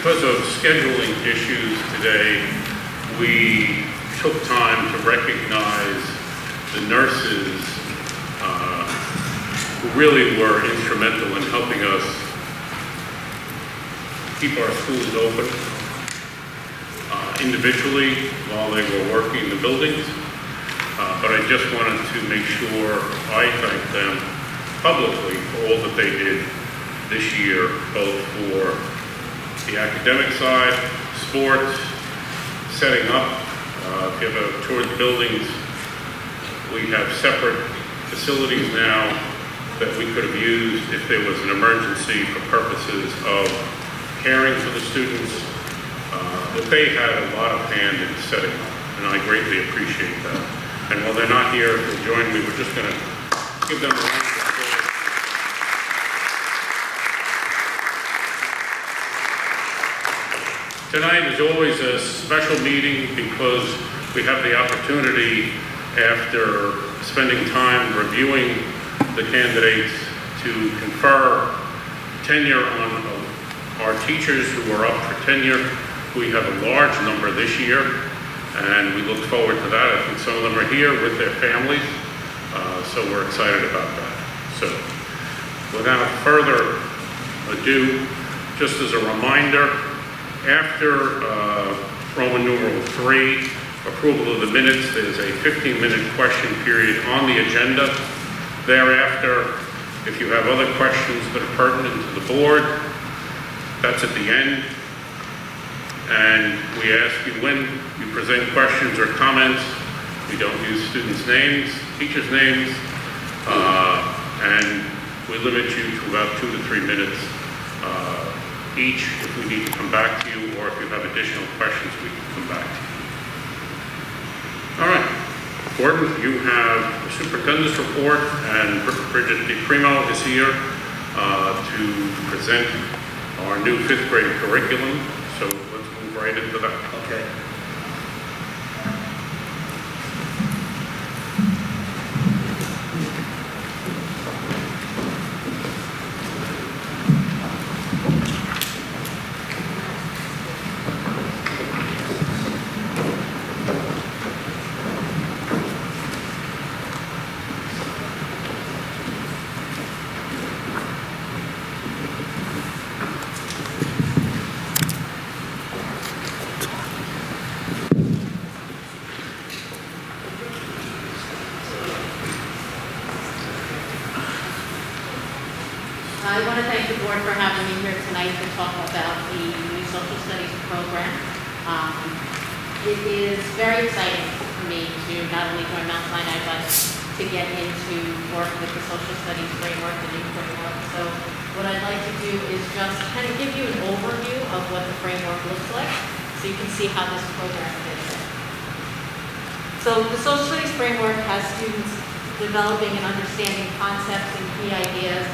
Because of scheduling issues today, we took time to recognize the nurses who really were instrumental in helping us keep our schools open individually while they were working the buildings. But I just wanted to make sure I thank them publicly for all that they did this year, both for the academic side, sports, setting up. If you have a tour of the buildings, we have separate facilities now that we could have used if there was an emergency for purposes of caring for the students. But they had a lot of hand in setting up, and I greatly appreciate that. And while they're not here to join me, we're just going to give them a round of applause. Tonight is always a special meeting because we have the opportunity, after spending time reviewing the candidates, to confer tenure on our teachers who are up for tenure. We have a large number this year, and we look forward to that. I think some of them are here with their families, so we're excited about that. So, without further ado, just as a reminder, after Roman numeral 3, approval of the minutes, there's a 15-minute question period on the agenda. Thereafter, if you have other questions that are pertinent to the board, that's at the end. And we ask you, when you present questions or comments, we don't use students' names, teachers' names, and we limit you to about 2 to 3 minutes each. If we need to come back to you, or if you have additional questions, we can come back to you. All right, Gordon, you have the superintendent's report, and Bridget DiPrimo is here to present our new 5th grade curriculum. So let's move right into that. Okay. I want to thank the board for having me here tonight to talk about the new social studies program. It is very exciting for me to not only join Mount Sinai, but to get into work with the social studies framework, the new framework. So what I'd like to do is just kind of give you an overview of what the framework looks like, so you can see how this program fits in. So the social studies framework has students developing and understanding concepts and key ideas.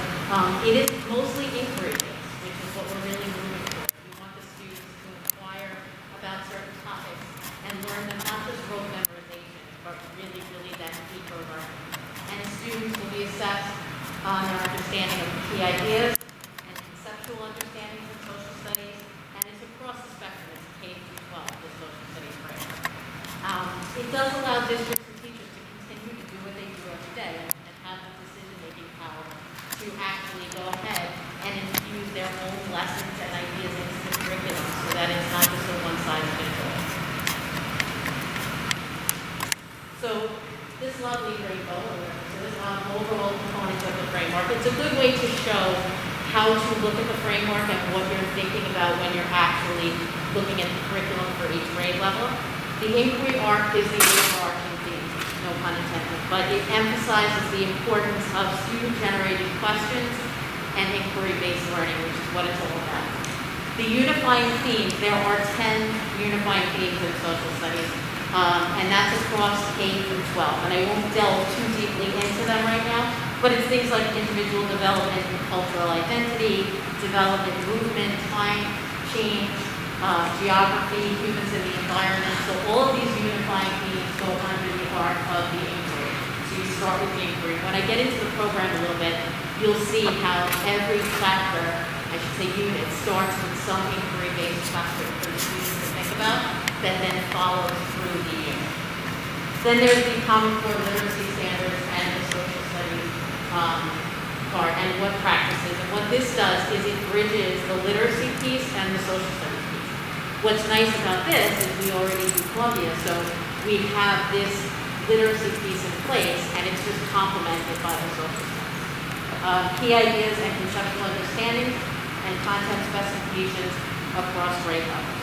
It is mostly inquiry-based, which is what we're really moving for. We want the students to inquire about certain topics and learn them, not just rote memorization, but really that deeper learning. And the students will be assessed on their understanding of key ideas and conceptual understanding of social studies, and it's across the spectrum. It's K through 12, the social studies framework. It does allow districts and teachers to continue to do what they do every day and have the decision-making power to actually go ahead and infuse their own lessons and ideas into the curriculum, so that it's not just a one-sided control. So this lovely rainbow, so this overall components of the framework, it's a good way to show how to look at the framework and what you're thinking about when you're actually looking at the curriculum for each grade level. The inquiry arc is the overarching theme, no pun intended, but it emphasizes the importance of student-generated questions and inquiry-based learning, which is what it's all about. The unifying themes, there are 10 unifying themes in social studies, and that's across K through 12. And I won't delve too deeply into them right now, but it's things like individual development and cultural identity, development, movement, time, change, geography, humans and the environment. So all of these unifying themes go under the arc of the inquiry. So you start with the inquiry. When I get into the program a little bit, you'll see how every chapter, I should say unit, starts with some inquiry-based that then follows through the year. Then there's the Common Core literacy standards and the social studies part and what practices. And what this does is it bridges the literacy piece and the social studies piece. What's nice about this is we already do Columbia, so we have this literacy piece in place and it's just complemented by the social studies. Key ideas and conceptual understanding and content specifications across grade levels.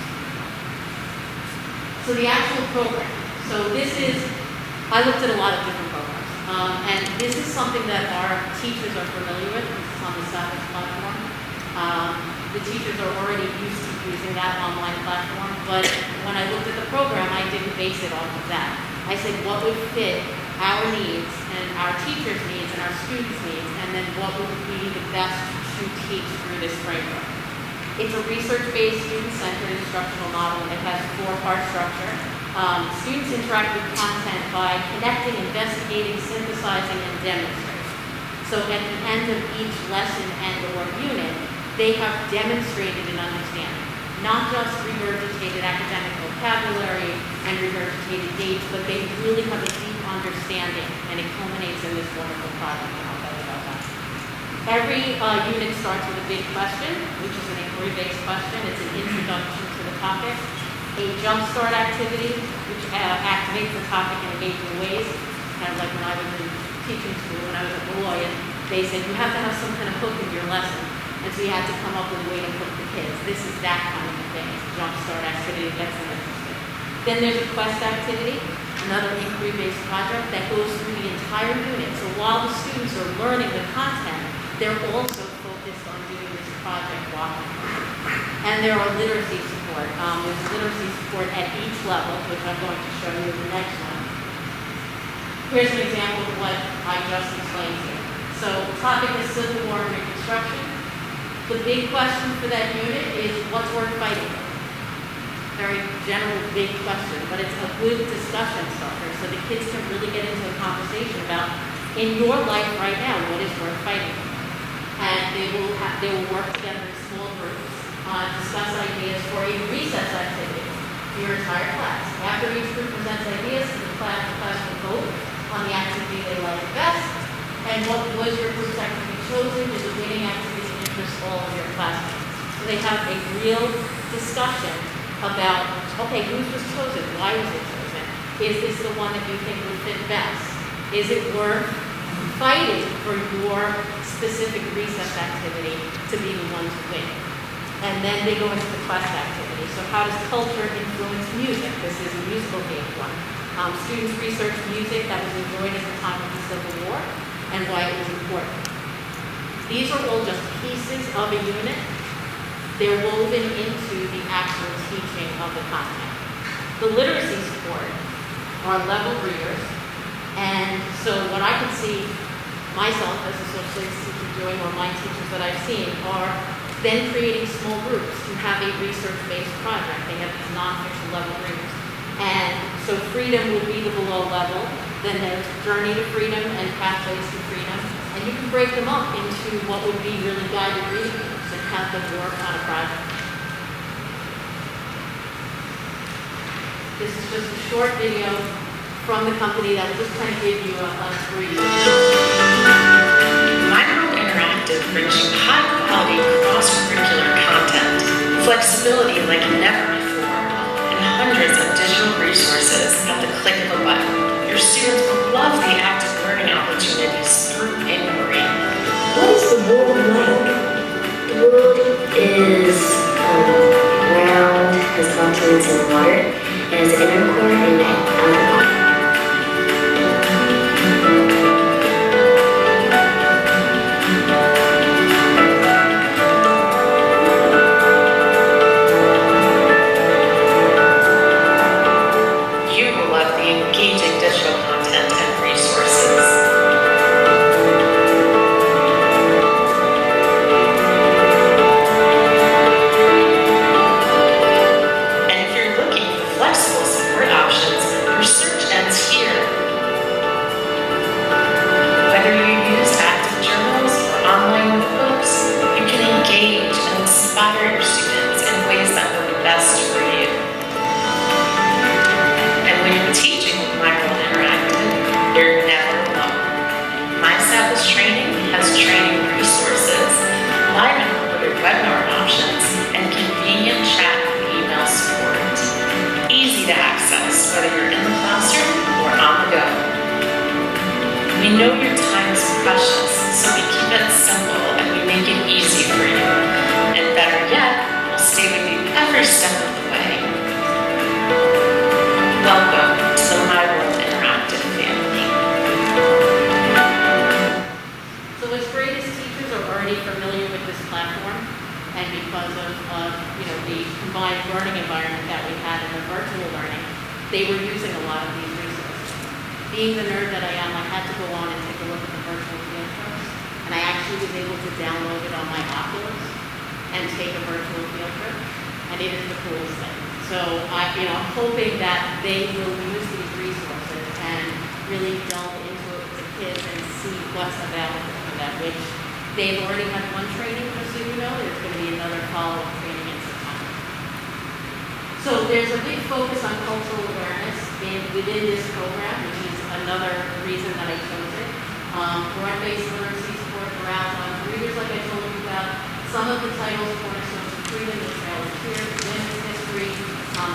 So the actual program. So this is, I looked at a lot of different programs, and this is something that our teachers are familiar with. This is on the Savage platform. The teachers are already used to using that online platform, but when I looked at the program, I didn't base it off of that. I said, what would fit our needs and our teachers' needs and our students' needs, and then what would be the best to teach through this framework. It's a research-based, student-centered instructional model, and it has a 4-part structure. Students interact with content by connecting, investigating, synthesizing, and demonstrating. So at the end of each lesson and/or unit, they have demonstrated an understanding, not just regurgitated academic vocabulary and regurgitated dates, but they really have a deep understanding, and it culminates in this wonderful project, and I'll tell you about that. Every unit starts with a big question, which is an inquiry-based question. It's an introduction to the topic. A jumpstart activity, which activates the topic in engaging ways, kind of like when I was in teaching school, when I was at BOE, and they said you have to have some kind of hook in your lesson, and so you had to come up with a way to hook the kids. This is that kind of a thing. It's a jumpstart activity that gets them interested. Then there's a quest activity, another inquiry-based project that goes through the entire unit. So while the students are learning the content, they're also focused on doing this project walking. And there are literacy support. There's literacy support at each level, which I'm going to show you in the next one. Here's an example of what I just explained here. So the topic is Civil War and Reconstruction. The big question for that unit is what's worth fighting? Very general, big question, but it's a good discussion starter so the kids can really get into a conversation about, in your life right now, what is worth fighting? And they will work together in small groups, discuss ideas for a recess activity for your entire class. After each group presents ideas to the class will vote on the activity they like best, and what was your group's activity chosen is a winning activity that interests all of your classmates. So they have a real discussion about, okay, whose was chosen? Why was it chosen? Is this the one that you think would fit best? Is it worth fighting for your specific recess activity to be the one to win? And then they go into the quest activity. So how does culture influence music? This is a musical-based one. Students research music that was enjoyed at the time of the Civil War and why it was important. These are all just pieces of a unit. They're woven into the actual teaching of the content. The literacy support are level readers. And so what I can see myself as a social studies teacher doing, or my teachers that I've seen, are then creating small groups who have a research-based project. They have these nonfiction level readers. And so freedom would be the below level. Then there's Journey to Freedom and Pathways to Freedom. And you can break them up into what would be really guided reading groups and have them work on a project. This is just a short video from the company that will just kind of give you a brief. Interactive brings you high-quality cross-curricular content, flexibility like never before, and hundreds of digital resources at the click of a button. Your students will love the active learning opportunities through inquiry. What is the world like? The world is round, has continents and water, and has an inner core and an outer core. every step of the way. Welcome to the My World Interactive family. So what's great is teachers are already familiar with this platform, and because of the combined learning environment that we had in the virtual learning, they were using a lot of these resources. Being the nerd that I am, I had to go on and take a look at the virtual field trips, and I actually was able to download it on my Oculus and take a virtual field trip, and it is the coolest thing. So I'm hoping that they will use these resources and really delve into it with the kids and see what's available for them, which they've already had one training, just so you know. There's going to be another follow-up training in September. So there's a big focus on cultural awareness within this program, which is another reason that I chose it. Broad-based literacy support around readers, like I told you about. Some of the titles: Cornerstones of Freedom, The Trail of Tears, Women's History,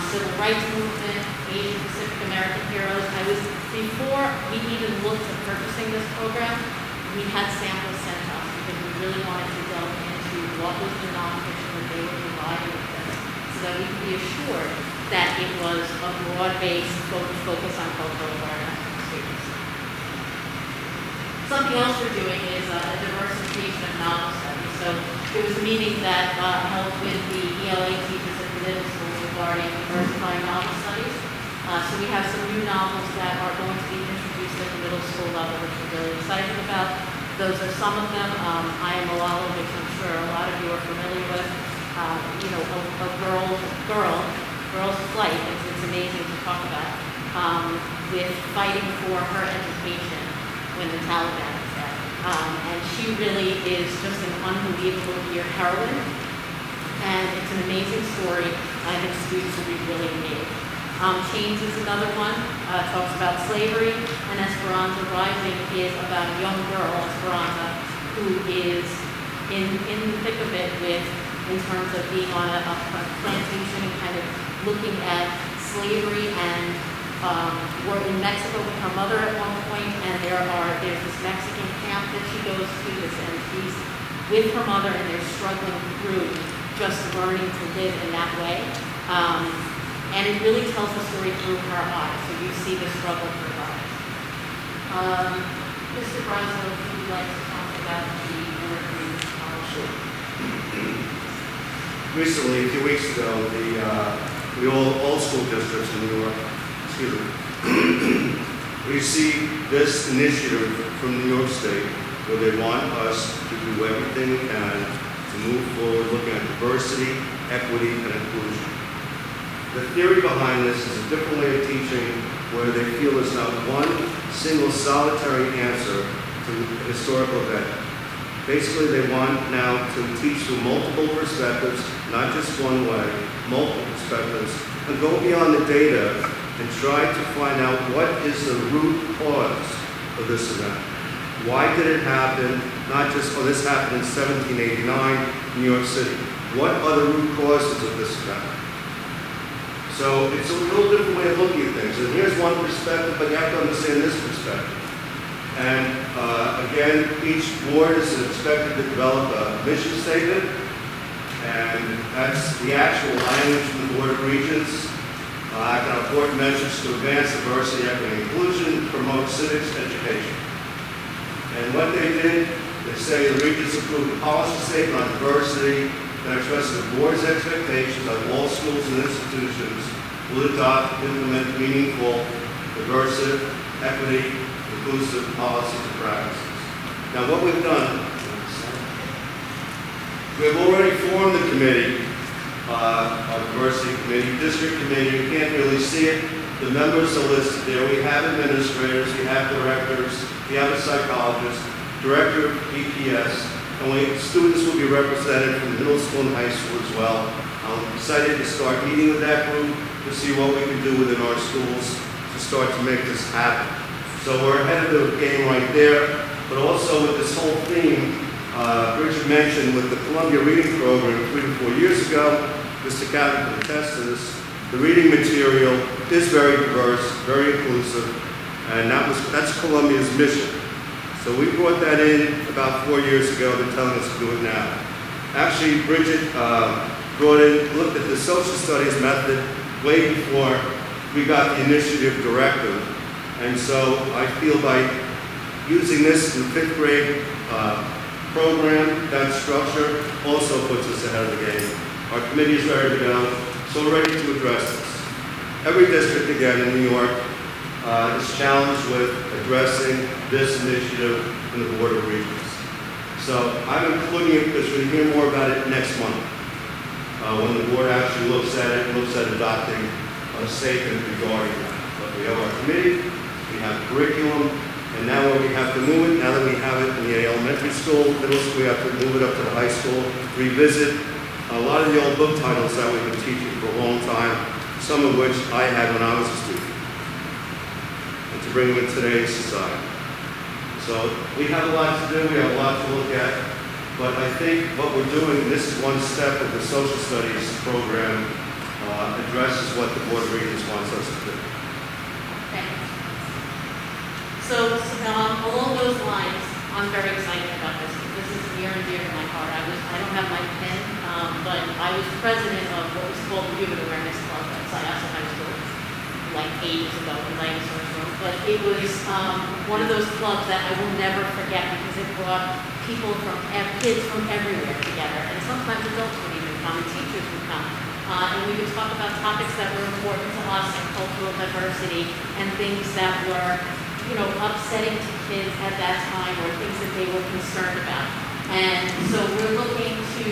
Civil Rights Movement, Asian Pacific American Heroes. Before we even looked at purchasing this program, we had samples sent to us because we really wanted to delve into what was the nonfiction that they were providing with us, so that we could be assured that it was a broad-based focus on cultural awareness for students. Something else we're doing is a diversification of novel studies. So there was a meeting that held with the ELA teachers at the middle school regarding diversifying novel studies. So we have some new novels that are going to be introduced at the middle school level, which we're really excited about. Those are some of them. I Am Malala, which I'm sure a lot of you are familiar with. A girl's flight. It's amazing to talk about. With fighting for her education when the Taliban is there. And she really is just an unbelievable heroine. And it's an amazing story. I think students will be really engaged. Change is another one. Talks about slavery. And Esperanza Rising is about a young girl, Esperanza, who is in the thick of it in terms of being on a plantation and kind of looking at slavery, and we're in Mexico with her mother at one point, and there's this Mexican camp that she goes to, and she's with her mother, and they're struggling through just learning to live in that way. And it really tells the story through her eyes, so you see the struggle through her eyes. Mr. Broslow, if you'd like to talk about the interview policy. Recently, a few weeks ago, all school districts in New York, received this initiative from New York State, where they want us to do everything we can to move forward looking at diversity, equity, and inclusion. The theory behind this is a different way of teaching where they feel there's not one single solitary answer to a historical event. Basically, they want now to teach through multiple perspectives, not just one way, multiple perspectives, and go beyond the data and try to find out what is the root cause of this event. Why did it happen? Not just, this happened in 1789, New York City. What are the root causes of this event? So it's a little different way of looking at things. And here's one perspective, but you have to understand this perspective. And again, each board is expected to develop a mission statement, and that's the actual language from the Board of Regents. Our important measures to advance diversity, equity, and inclusion, promote civics education. And what they did, they say the Regents approved a policy statement on diversity that expresses the board's expectations that all schools and institutions will adopt and implement meaningful, diversive, equity, inclusive policies and practices. Now what we've done, we've already formed the committee, our diversity committee, district committee. You can't really see it. The members are listed there. We have administrators, we have directors, we have a psychologist, director of EPS, and students will be represented from middle school and high school as well. I'm excited to start meeting with that group to see what we can do within our schools to start to make this happen. So we're ahead of the game right there, but also with this whole theme, Bridget mentioned with the Columbia Reading Program 3 to 4 years ago, Mr. Captain can attest to this, the reading material is very diverse, very inclusive, and that's Columbia's mission. So we brought that in about 4 years ago. They're telling us to do it now. Actually, Bridget looked at the social studies method way before we got the initiative directive. And so I feel by using this in the 5th grade program, that structure also puts us ahead of the game. Our committee is ready to go, so we're ready to address this. Every district, again, in New York is challenged with addressing this initiative in the Board of Regents. So I'm including it because we'll hear more about it next month when the board actually looks at it, looks at adopting a statement regarding that. But we have our committee, we have curriculum, and now we have to move it, now that we have it in the elementary school, middle school, we have to move it up to the high school, revisit a lot of the old book titles that we've been teaching for a long time, some of which I had when I was a student, and to bring them in today's society. So we have a lot to do, we have a lot to look at, but I think what we're doing, this is one step of the social studies program, addresses what the Board of Regents wants us to do. Thank you. So along those lines, I'm very excited about this. This is near and dear to my heart. I don't have my pen, but I was president of what was called the Human Awareness Club at Syosset High School, like 8 years ago in Dinosaur Room. But it was one of those clubs that I will never forget because it brought people kids from everywhere together. And sometimes adults would even come and teachers would come. And we would talk about topics that were important to us, like cultural diversity and things that were, upsetting to kids at that time or things that they were concerned about. And so we're looking to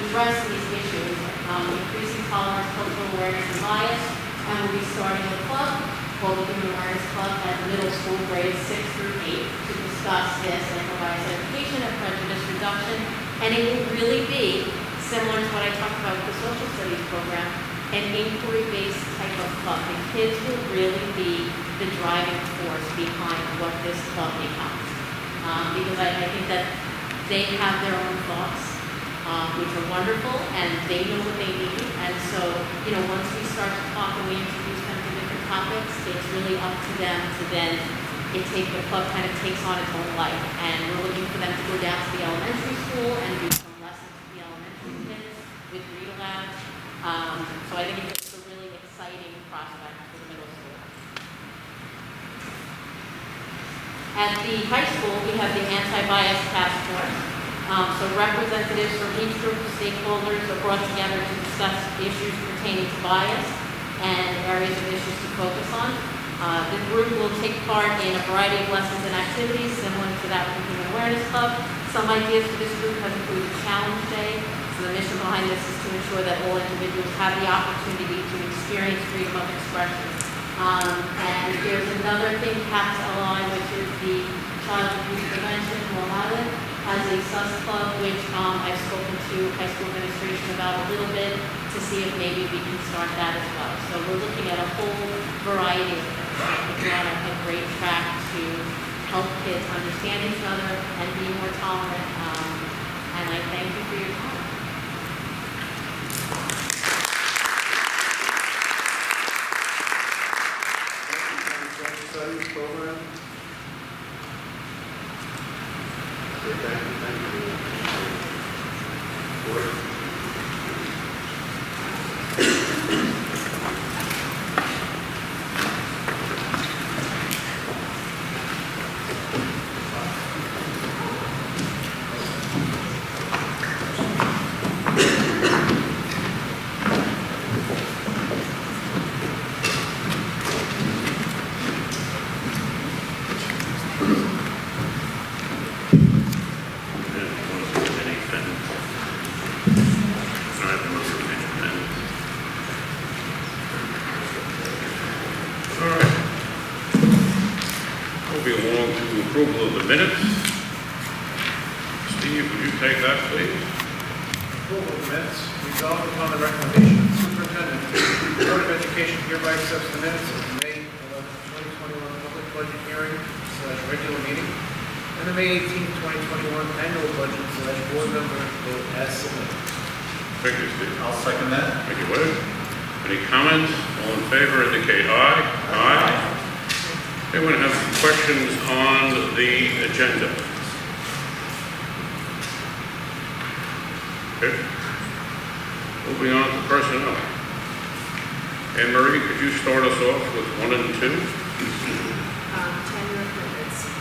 address these issues, increasing tolerance, cultural awareness, and bias. And we'll be starting a club called the Human Awareness Club at middle school grades 6 through 8 to discuss this and provide education and prejudice reduction. And it will really be similar to what I talked about with the social studies program, an inquiry-based type of club. The kids will really be the driving force behind what this club becomes. Because I think that they have their own thoughts, which are wonderful, and they know what they need. And so, once we start to talk and we introduce them to different topics, it's really up to them to then, the club kind of takes on its own life. And we're looking for them to go down to the elementary school and do some lessons to the elementary kids with read aloud. So I think it's a really exciting prospect for the middle school. At the high school, we have the anti-bias task force. So representatives from each group of stakeholders are brought together to discuss issues pertaining to bias and areas of issues to focus on. The group will take part in a variety of lessons and activities similar to that of the Human Awareness Club. Some ideas for this group have included Challenge Day. So the mission behind this is to ensure that all individuals have the opportunity to experience freedom of expression. And there's another thing, CAPS-LI, which is the Child Abuse Prevention Long Island, has a SUS club, which I've spoken to high school administration about a little bit to see if maybe we can start that as well. So we're looking at a whole variety of things. We're on a great track to help kids understand each other and be more tolerant. And I thank you for your time. Studies program. Thank you. Approval of the minutes. Steve, would you take that, please? Approval of the minutes. Resolved upon the recommendation of the Superintendent, the Board of Education hereby accepts the minutes of the May 11, 2021 public budget hearing / regular meeting and the May 18, 2021 annual budget / board member vote as submitted. Thank you, Steve. I'll second that. Thank you, Wade. Any comments? All in favor indicate aye. Aye. Anyone have questions on the agenda? Okay. Moving on to personnel. Anne Marie, could you start us off with 1 and 2? Tenure appointments.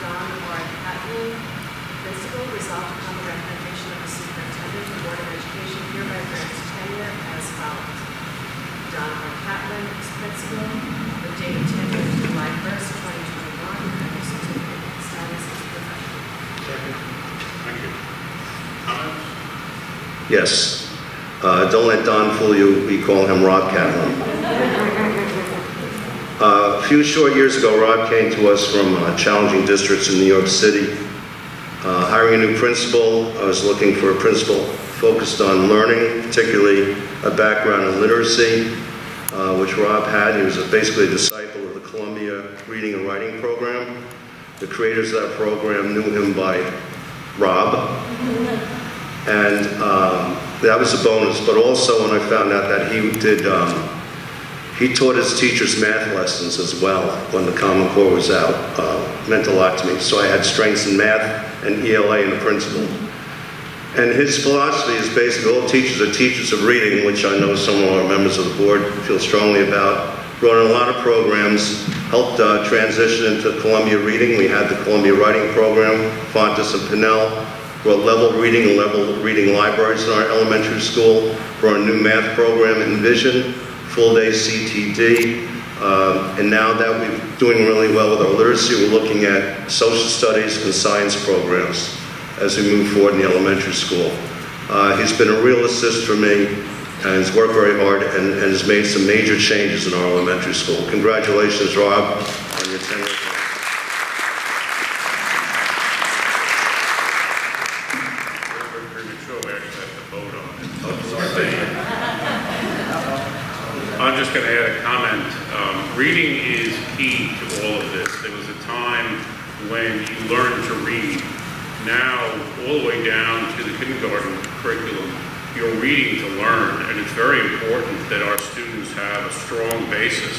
Don R. Catlin, principal, resolved upon the recommendation of the superintendent, the Board of Education hereby grants tenure as follows. Don R. Catlin is principal, the date of tenure is July 1st, 2021, and the certificate status is professional. Second. Thank you. Comments? Yes. Don't let Don fool you, we call him Rob Catlin. A few short years ago, Rob came to us from challenging districts in New York City. Hiring a new principal, I was looking for a principal focused on learning, particularly a background in literacy, which Rob had. He was basically a disciple of the Columbia Reading and Writing Program. The creators of that program knew him by Rob. And that was a bonus, but also when I found out that he taught his teachers math lessons as well when the Common Core was out, meant a lot to me. So I had strengths in math and ELA in the principal. And his philosophy is basically all teachers are teachers of reading, which I know some of our members of the board feel strongly about. Run a lot of programs, helped transition into Columbia Reading. We had the Columbia Writing Program, Fontes and Pinnell. Brought level reading libraries in our elementary school. Brought a new math program, Envision, full-day CTD. And now that we're doing really well with our literacy, we're looking at social studies and science programs as we move forward in the elementary school. He's been a real assist for me, and he's worked very hard and has made some major changes in our elementary school. Congratulations, Rob, on your tenure. I'm just going to add a comment. Reading is key to all of this. There was a time when you learned to read. Now, all the way down to the kindergarten curriculum, you're reading to learn, and it's very important that our students have a strong basis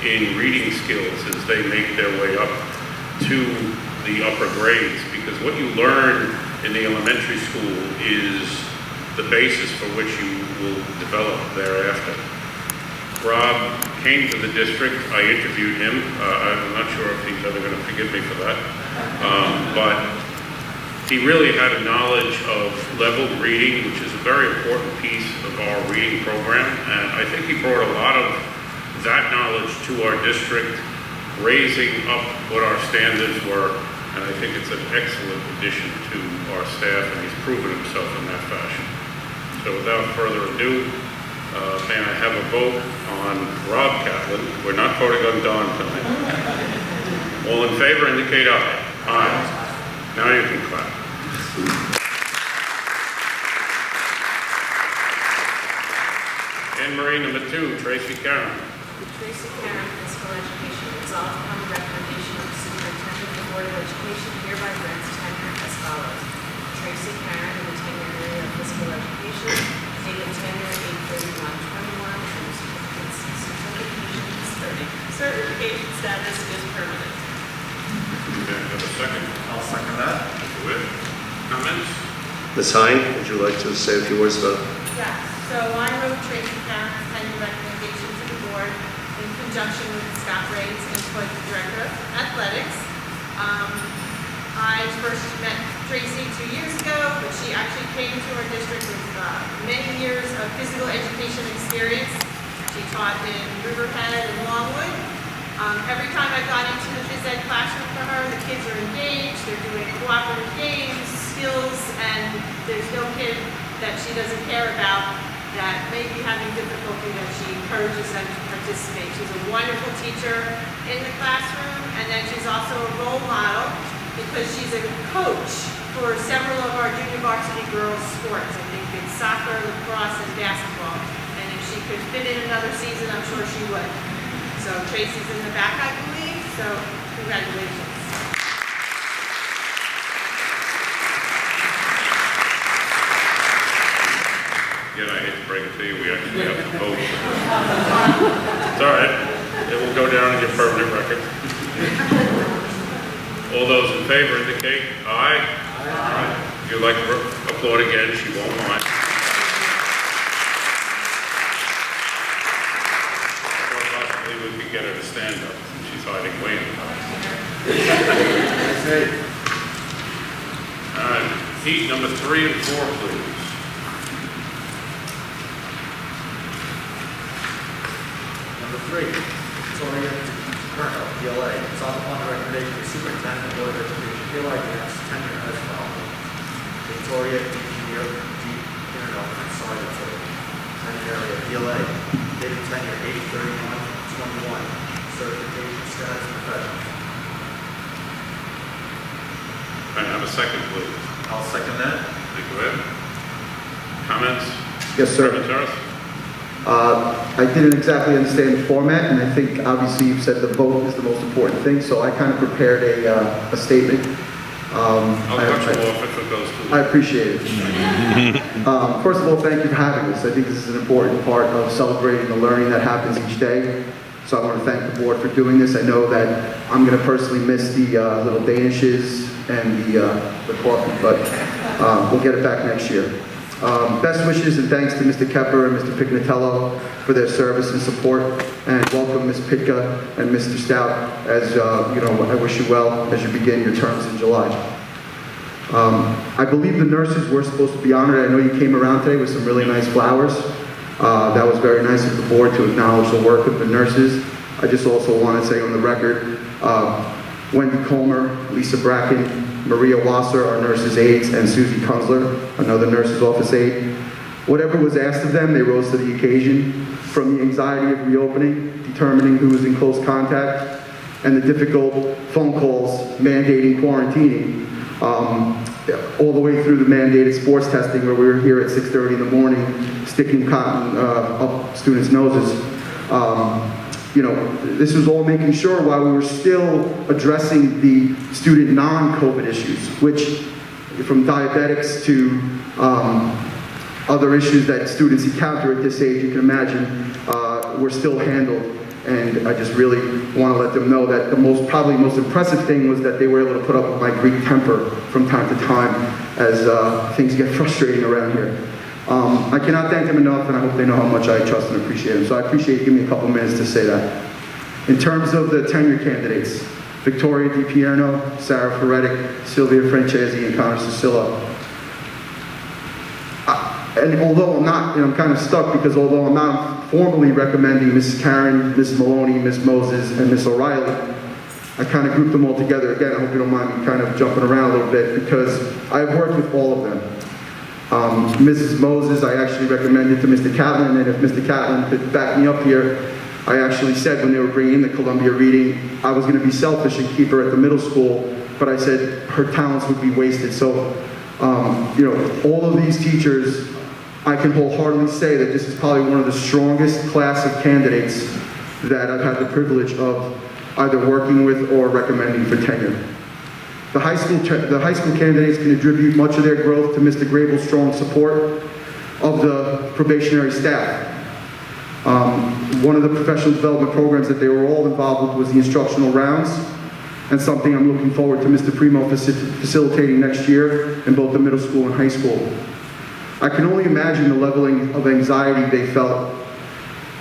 in reading skills as they make their way up to the upper grades, because what you learn in the elementary school is the basis for which you will develop thereafter. Rob came to the district. I interviewed him. I'm not sure if he's ever going to forgive me for that. But he really had a knowledge of leveled reading, which is a very important piece of our reading program. And I think he brought a lot of that knowledge to our district, raising up what our standards were. And I think it's an excellent addition to our staff, and he's proven himself in that fashion. So without further ado, may I have a vote on Rob Catlin? We're not voting on Don tonight. All in favor indicate aye. Aye. Now you can clap. Anne Marie, number 2, Tracy Karen. Tracy Karen, physical education, resolved upon the recommendation of the superintendent, the Board of Education hereby grants tenure as follows. Tracy Karen in the tenure area of physical education, date of tenure 8/31/21, and certification status is permanent. May I have a second? I'll second that. Mr. Witt. Comments? Ms. Hine, would you like to say a few words about it? Yes, so I wrote Tracy Karen's tenure recommendation to the board in conjunction with Scott Raines and the Director of Athletics. I first met Tracy 2 years ago, but she actually came to our district with many years of physical education experience. She taught in Riverhead and Longwood. Every time I got into the phys ed classroom for her, the kids are engaged, they're doing cooperative games, skills, and there's no kid that she doesn't care about that may be having difficulty that she encourages them to participate. She's a wonderful teacher in the classroom, and then she's also a role model because she's a coach for several of our junior varsity girls sports. I think it's soccer, lacrosse, and basketball. And if she could fit in another season, I'm sure she would. So Tracy's in the back, I believe, so congratulations. Again, I hate to break it to you, we actually have to vote. It's all right. It will go down in your permanent record. All those in favor indicate aye. Aye. If you'd like to applaud again, she won't mind. stand-up. She's hiding way in the back. All right, heat number 3 and 4, please. Number 3, Victoria Colonel, PLA. Resolved upon the recommendation of the Superintendent of Board of Education, PLA grants tenure as follows. Victoria Colonel, I'm sorry, that's a tenure area, PLA. Dated tenure 8/31/21. Certification status professional. Can I have a second, please? I'll second that. Thank you, Ed. Comments? Yes, sir. Representative Harris? I didn't exactly understand the format, and I think obviously you've said the vote is the most important thing, so I kind of prepared a statement. I'll cut you off if it goes too I long. appreciate it. First of all, thank you for having us. I think this is an important part of celebrating the learning that happens each day. So I want to thank the board for doing this. I know that I'm going to personally miss the little Danishes and the coffee, but we'll get it back next year. Best wishes and thanks to Mr. Kepper and Mr. Pignatello for their service and support, and welcome Ms. Pitka and Mr. Stout. As you know, I wish you well as you begin your terms in July. I believe the nurses were supposed to be honored. I know you came around today with some really nice flowers. That was very nice of the board to acknowledge the work of the nurses. I just also want to say on the record, Wendy Comer, Lisa Bracken, Maria Wasser, our nurses' aides, and Susie Kunzler, another nurse's office aide. Whatever was asked of them, they rose to the occasion. From the anxiety of reopening, determining who was in close contact, and the difficult phone calls mandating quarantining, all the way through the mandated sports testing where we were here at 6:30 in the morning, sticking cotton up students' noses. You know, this was all making sure while we were still addressing the student non-COVID issues, which from diabetics to other issues that students encounter at this age, you can imagine, were still handled. And I just really want to let them know that the probably most impressive thing was that they were able to put up with my Greek temper from time to time as things get frustrating around here. I cannot thank them enough, and I hope they know how much I trust and appreciate them. So I appreciate you giving me a couple minutes to say that. In terms of the tenure candidates, Victoria DiPierno, Sarah Ferretic, Sylvia Francesi, and Connor Cicillo. And although I'm not, I'm kind of stuck because although I'm not formally recommending Mrs. Karen, Ms. Maloney, Ms. Moses, and Ms. O'Reilly, I kind of grouped them all together. Again, I hope you don't mind me kind of jumping around a little bit because I've worked with all of them. Mrs. Moses, I actually recommended to Mr. Catlin, and if Mr. Catlin could back me up here, I actually said when they were bringing in the Columbia reading, I was going to be selfish and keep her at the middle school, but I said her talents would be wasted. So, you know, all of these teachers, I can wholeheartedly say that this is probably one of the strongest class of candidates that I've had the privilege of either working with or recommending for tenure. The high school candidates can attribute much of their growth to Mr. Grable's strong support of the probationary staff. One of the professional development programs that they were all involved with was the instructional rounds, and something I'm looking forward to Mr. Primo facilitating next year in both the middle school and high school. I can only imagine the leveling of anxiety they felt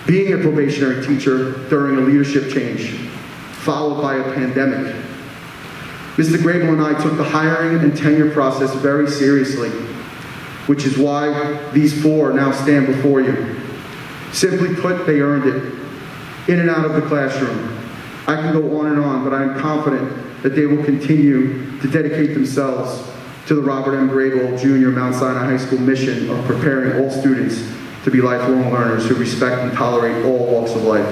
being a probationary teacher during a leadership change, followed by a pandemic. Mr. Grable and I took the hiring and tenure process very seriously, which is why these four now stand before you. Simply put, they earned it, in and out of the classroom. I can go on, but I'm confident that they will continue to dedicate themselves to the Robert M. Grable Jr. Mount Sinai High School mission of preparing all students to be lifelong learners who respect and tolerate all walks of life.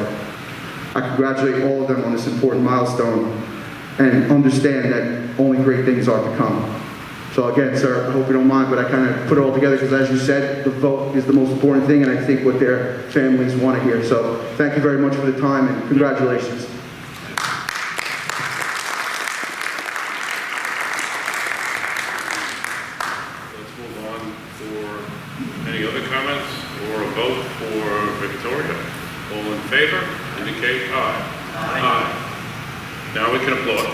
I congratulate all of them on this important milestone and understand that only great things are to come. So again, sir, I hope you don't mind, but I kind of put it all together because as you said, the vote is the most important thing, and I think what their families want to hear. So thank you very much for the time, and congratulations. Let's move on for any other comments or a vote for Victoria. All in favor, indicate aye. Aye. Now we can applaud.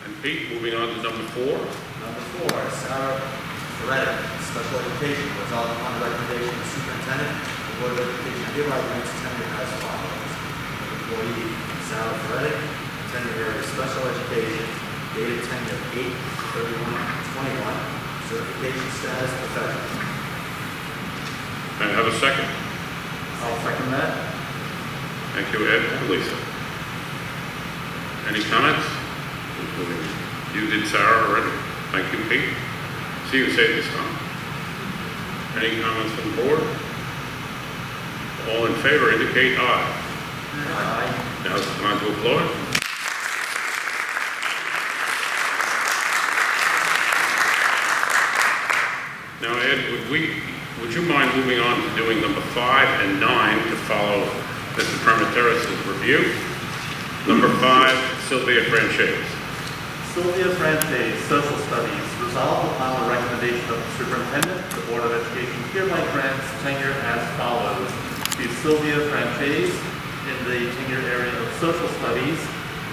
And Pete, moving on to number 4. Number 4, Sarah Ferretti, Special Education, resolved upon the recommendation of the superintendent, the Board of Education hereby grants tenure as follows. Employee Sarah Ferretti, tenure area of Special Education, dated tenure 8/31/21, certification status professional. May I have a second? I'll second that. Thank you, Ed and Lisa. Any comments? You did Sarah already. Thank you, Pete. See you say this time. Any comments from the board? All in favor indicate aye. Aye. Now it's time to applaud. Now, Ed, would you mind moving on to doing number 5 and 9 to follow Mr. Permateris' review? Number 5, Sylvia Franchese. Sylvia Franchese, Social Studies, resolved upon the recommendation of the superintendent, the Board of Education hereby grants tenure as follows. To Sylvia Franchese in the tenure area of Social Studies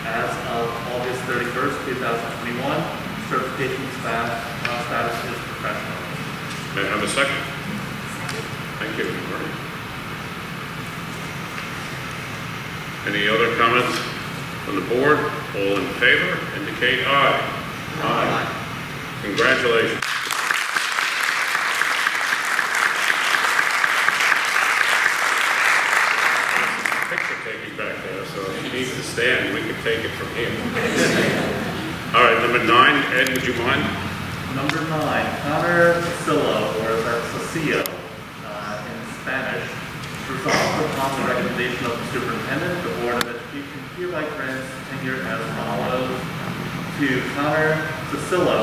as of August 31st, 2021. Certification status is professional. May I have a second? Thank you. Marty. Any other comments from the board? All in favor indicate aye. Aye. Congratulations. Picture taking back there, so if she needs to stand, we can take it from here. All right, number 9, Ed, would you mind? Number 9, Connor Cicillo, or that's Cicillo in Spanish, resolved upon the recommendation of the superintendent, the Board of Education hereby grants tenure as follows. To Connor Cicillo,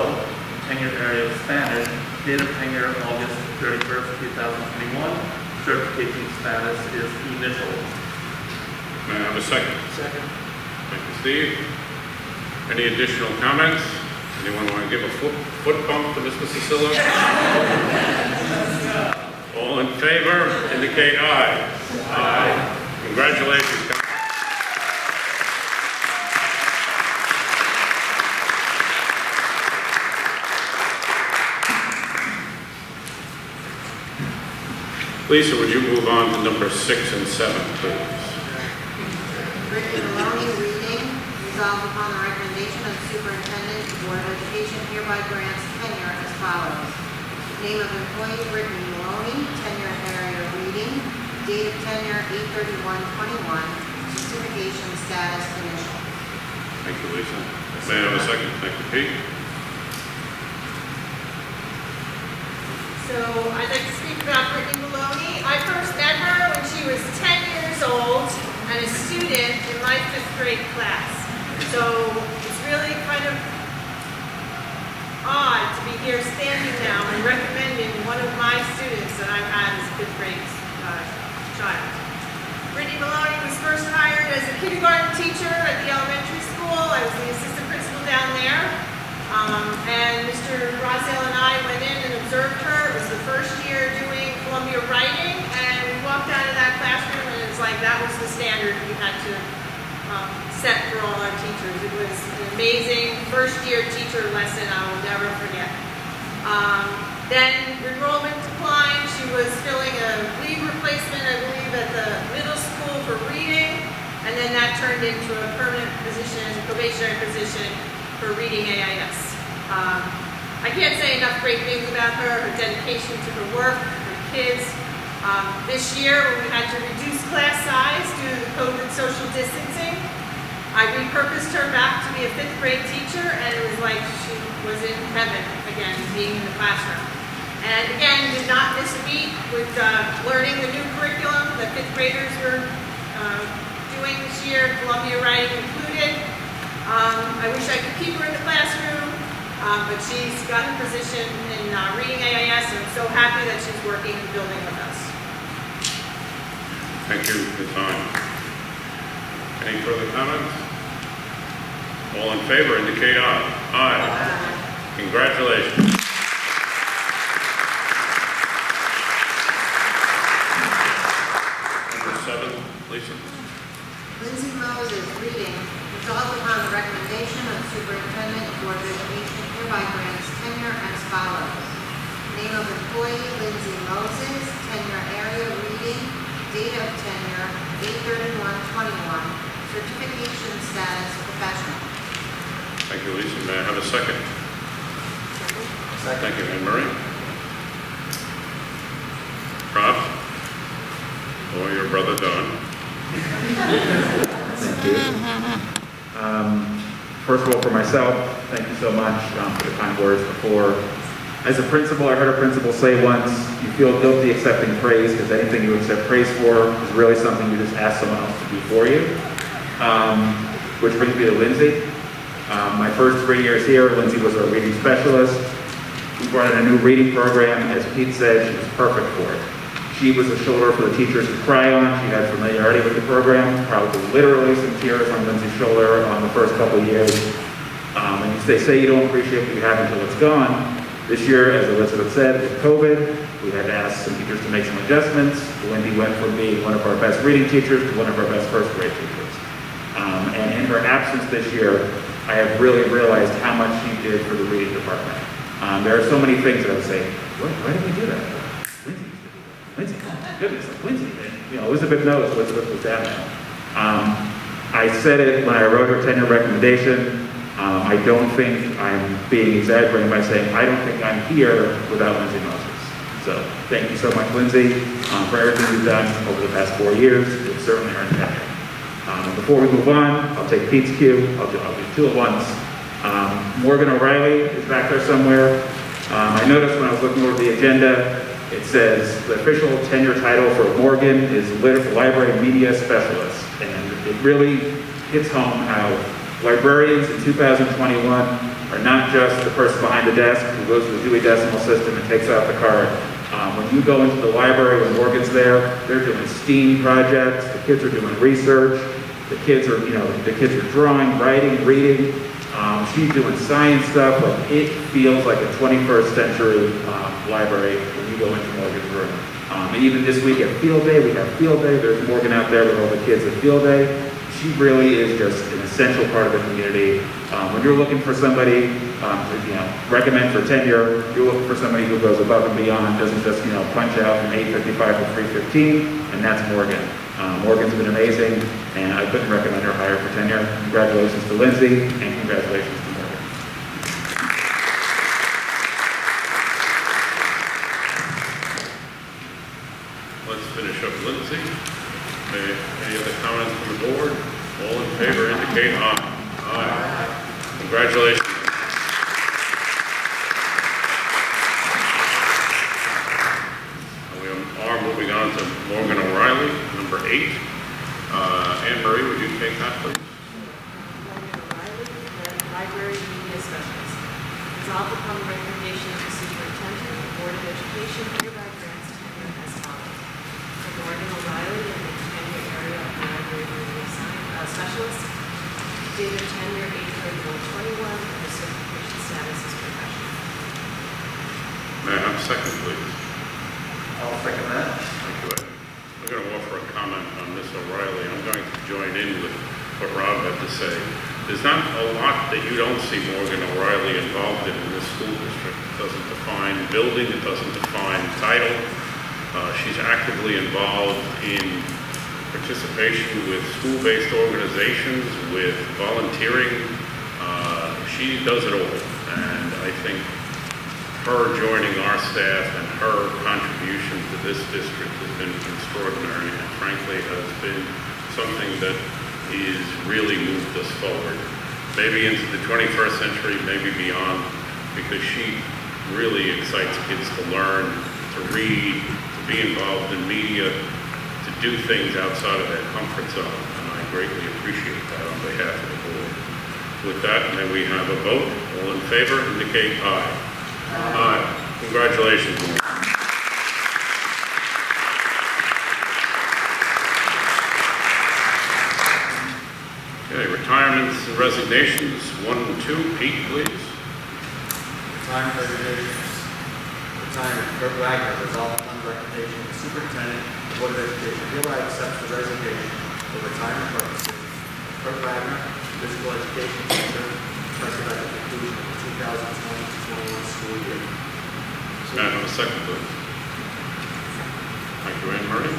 tenure area of Spanish, date of tenure August 31st, 2021. Certification status is initial. May I have a second? Second. Thank you, Steve. Any additional comments? Anyone want to give a foot bump to Mr. Cicillo? All in favor, indicate aye. Aye. Congratulations, Con. Lisa, would you move on to number 6 and 7, please? Brittany Maloney, reading, resolved upon the recommendation of the superintendent, the Board of Education hereby grants tenure as follows. Name of employee, Brittany Maloney, tenure area reading, date of tenure 8/31/21, certification status initial. Thank you, Lisa. May I have a second? Thank you, Pete. So I'd like to speak about Brittany Maloney. I first met her when she was 10 years old and a student in my 5th grade class. So it's really kind of odd to be here standing now and recommending one of my students that I've had as a 5th grade child. Brittany Maloney was first hired as a kindergarten teacher at the elementary school. I was the assistant principal down there. And Mr. Rosell and I went in and observed her. It was the first year doing Columbia writing, and we walked out of that classroom and it's like that was the standard we had to set for all our teachers. It was an amazing first year teacher lesson I will never forget. Then enrollment declined. She was filling a leave replacement, I believe, at the middle school for reading, and then that turned into a permanent position, probationary position for reading AIS. I can't say enough great things about her dedication to her work, her kids. This year, when we had to reduce class size due to the COVID social distancing, I repurposed her back to be a 5th grade teacher, and it was like she was in heaven again, being in the classroom. And again, did not miss a beat with learning the new curriculum that 5th graders were doing this year, Columbia writing included. I wish I could keep her in the classroom, but she's got a position in reading AIS, and I'm so happy that she's working in the building with us. Thank you for your time. Any further comments? All in favor indicate aye. Aye. Congratulations. Number 7, Lisa. Lindsay Moses, reading, resolved upon the recommendation of the superintendent, Board of Education hereby grants tenure as follows. Name of employee, 8/31/21, certification status professional. Thank you, Lisa. May I have a second? Thank you, Anne Marie. Rob? Or your brother Don? Thank you. First of all, for myself, thank you so much for the kind words before. As a principal, I heard a principal say once, you feel guilty accepting praise because anything you accept praise for is really something you just ask someone else to do for you. Which brings me to Lindsay. My first 3 years here, Lindsay was our reading specialist. We brought in a new reading program. As Pete said, she was perfect for it. She was a shoulder for the teachers to cry on. She had familiarity with the program, probably literally some tears on Lindsay's shoulder on the first couple of years. And they say you don't appreciate what you have until it's gone. This year, as Elizabeth said, with COVID, we had to ask some teachers to make some adjustments. Lindsay went from being one of our best reading teachers to one of our best first grade teachers. And in her absence this year, I have really realized how much she did for the reading department. There are so many things that I would say, why did we do that? Lindsay, goodness, Lindsay. And, Elizabeth knows Elizabeth was down there. I said it when I wrote her tenure recommendation. I don't think I'm being exaggerating by saying I don't think I'm here without Lindsay Moses. So thank you so much, Lindsay, for everything you've done over the past 4 years. It's certainly earned tenure. Before we move on, I'll take Pete's cue. I'll do two at once. Morgan O'Reilly is back there somewhere. I noticed when I was looking over the agenda, it says the official tenure title for Morgan is Library Media Specialist. And it really hits home how librarians in 2021 are not just the person behind the desk who goes to the Dewey Decimal System and takes out the card. When you go into the library, when Morgan's there, they're doing STEAM projects, the kids are doing research, the kids are drawing, writing, reading. She's doing science stuff. Like, it feels like a 21st century library when you go into Morgan's room. And even this week at Field Day, we have Field Day. There's Morgan out there with all the kids at Field Day. She really is just an essential part of the community. When you're looking for somebody to recommend for tenure, you're looking for somebody who goes above and beyond, doesn't just punch out from 8:55 to 3:15, and that's Morgan. Morgan's been amazing, and I couldn't recommend her higher for tenure. Congratulations to Lindsay, and congratulations to Morgan. Let's finish up Lindsay. Any other comments from the board? All in favor indicate aye. Aye. Congratulations. We are moving on to Morgan O'Reilly, number 8. Anne Marie, would you take that, please? Morgan O'Reilly, Library Media Specialist. Resolved upon the recommendation of the Superintendent, the Board of Education hereby grants tenure as follows. For Morgan O'Reilly in the tenure area of the Library Media Specialist, date of tenure 8/31/21, and the certification status is professional. May I have a second, please? I'll second that. Thank you, Ed. I'm going to offer a comment on Ms. O'Reilly. I'm going to join in with what Rob had to say. There's not a lot that you don't see Morgan O'Reilly involved in this school district. It doesn't define building, it doesn't define title. She's actively involved in participation with school-based organizations, with volunteering. She does it all, and I think her joining our staff and her contribution to this district has been extraordinary, and frankly has been something that is really moved us forward, maybe into the 21st century, maybe beyond, because she really excites kids to learn, to read, to be involved in media, to do things outside of their comfort zone, and I greatly appreciate that on behalf of the board. With that, may we have a vote? All in favor indicate aye. Aye. Congratulations. Okay, retirements and resignations, 1 and 2. Pete, please. Retirement resignations. Retirement, Kurt Wagner, resolved upon the recommendation of the Superintendent, the Board of Education hereby accepts the resignation for retirement purposes of Kurt Wagner, physical education teacher, effective at the conclusion of the 2020-21 school year. May I have a second, please? Thank you, Anne Marie.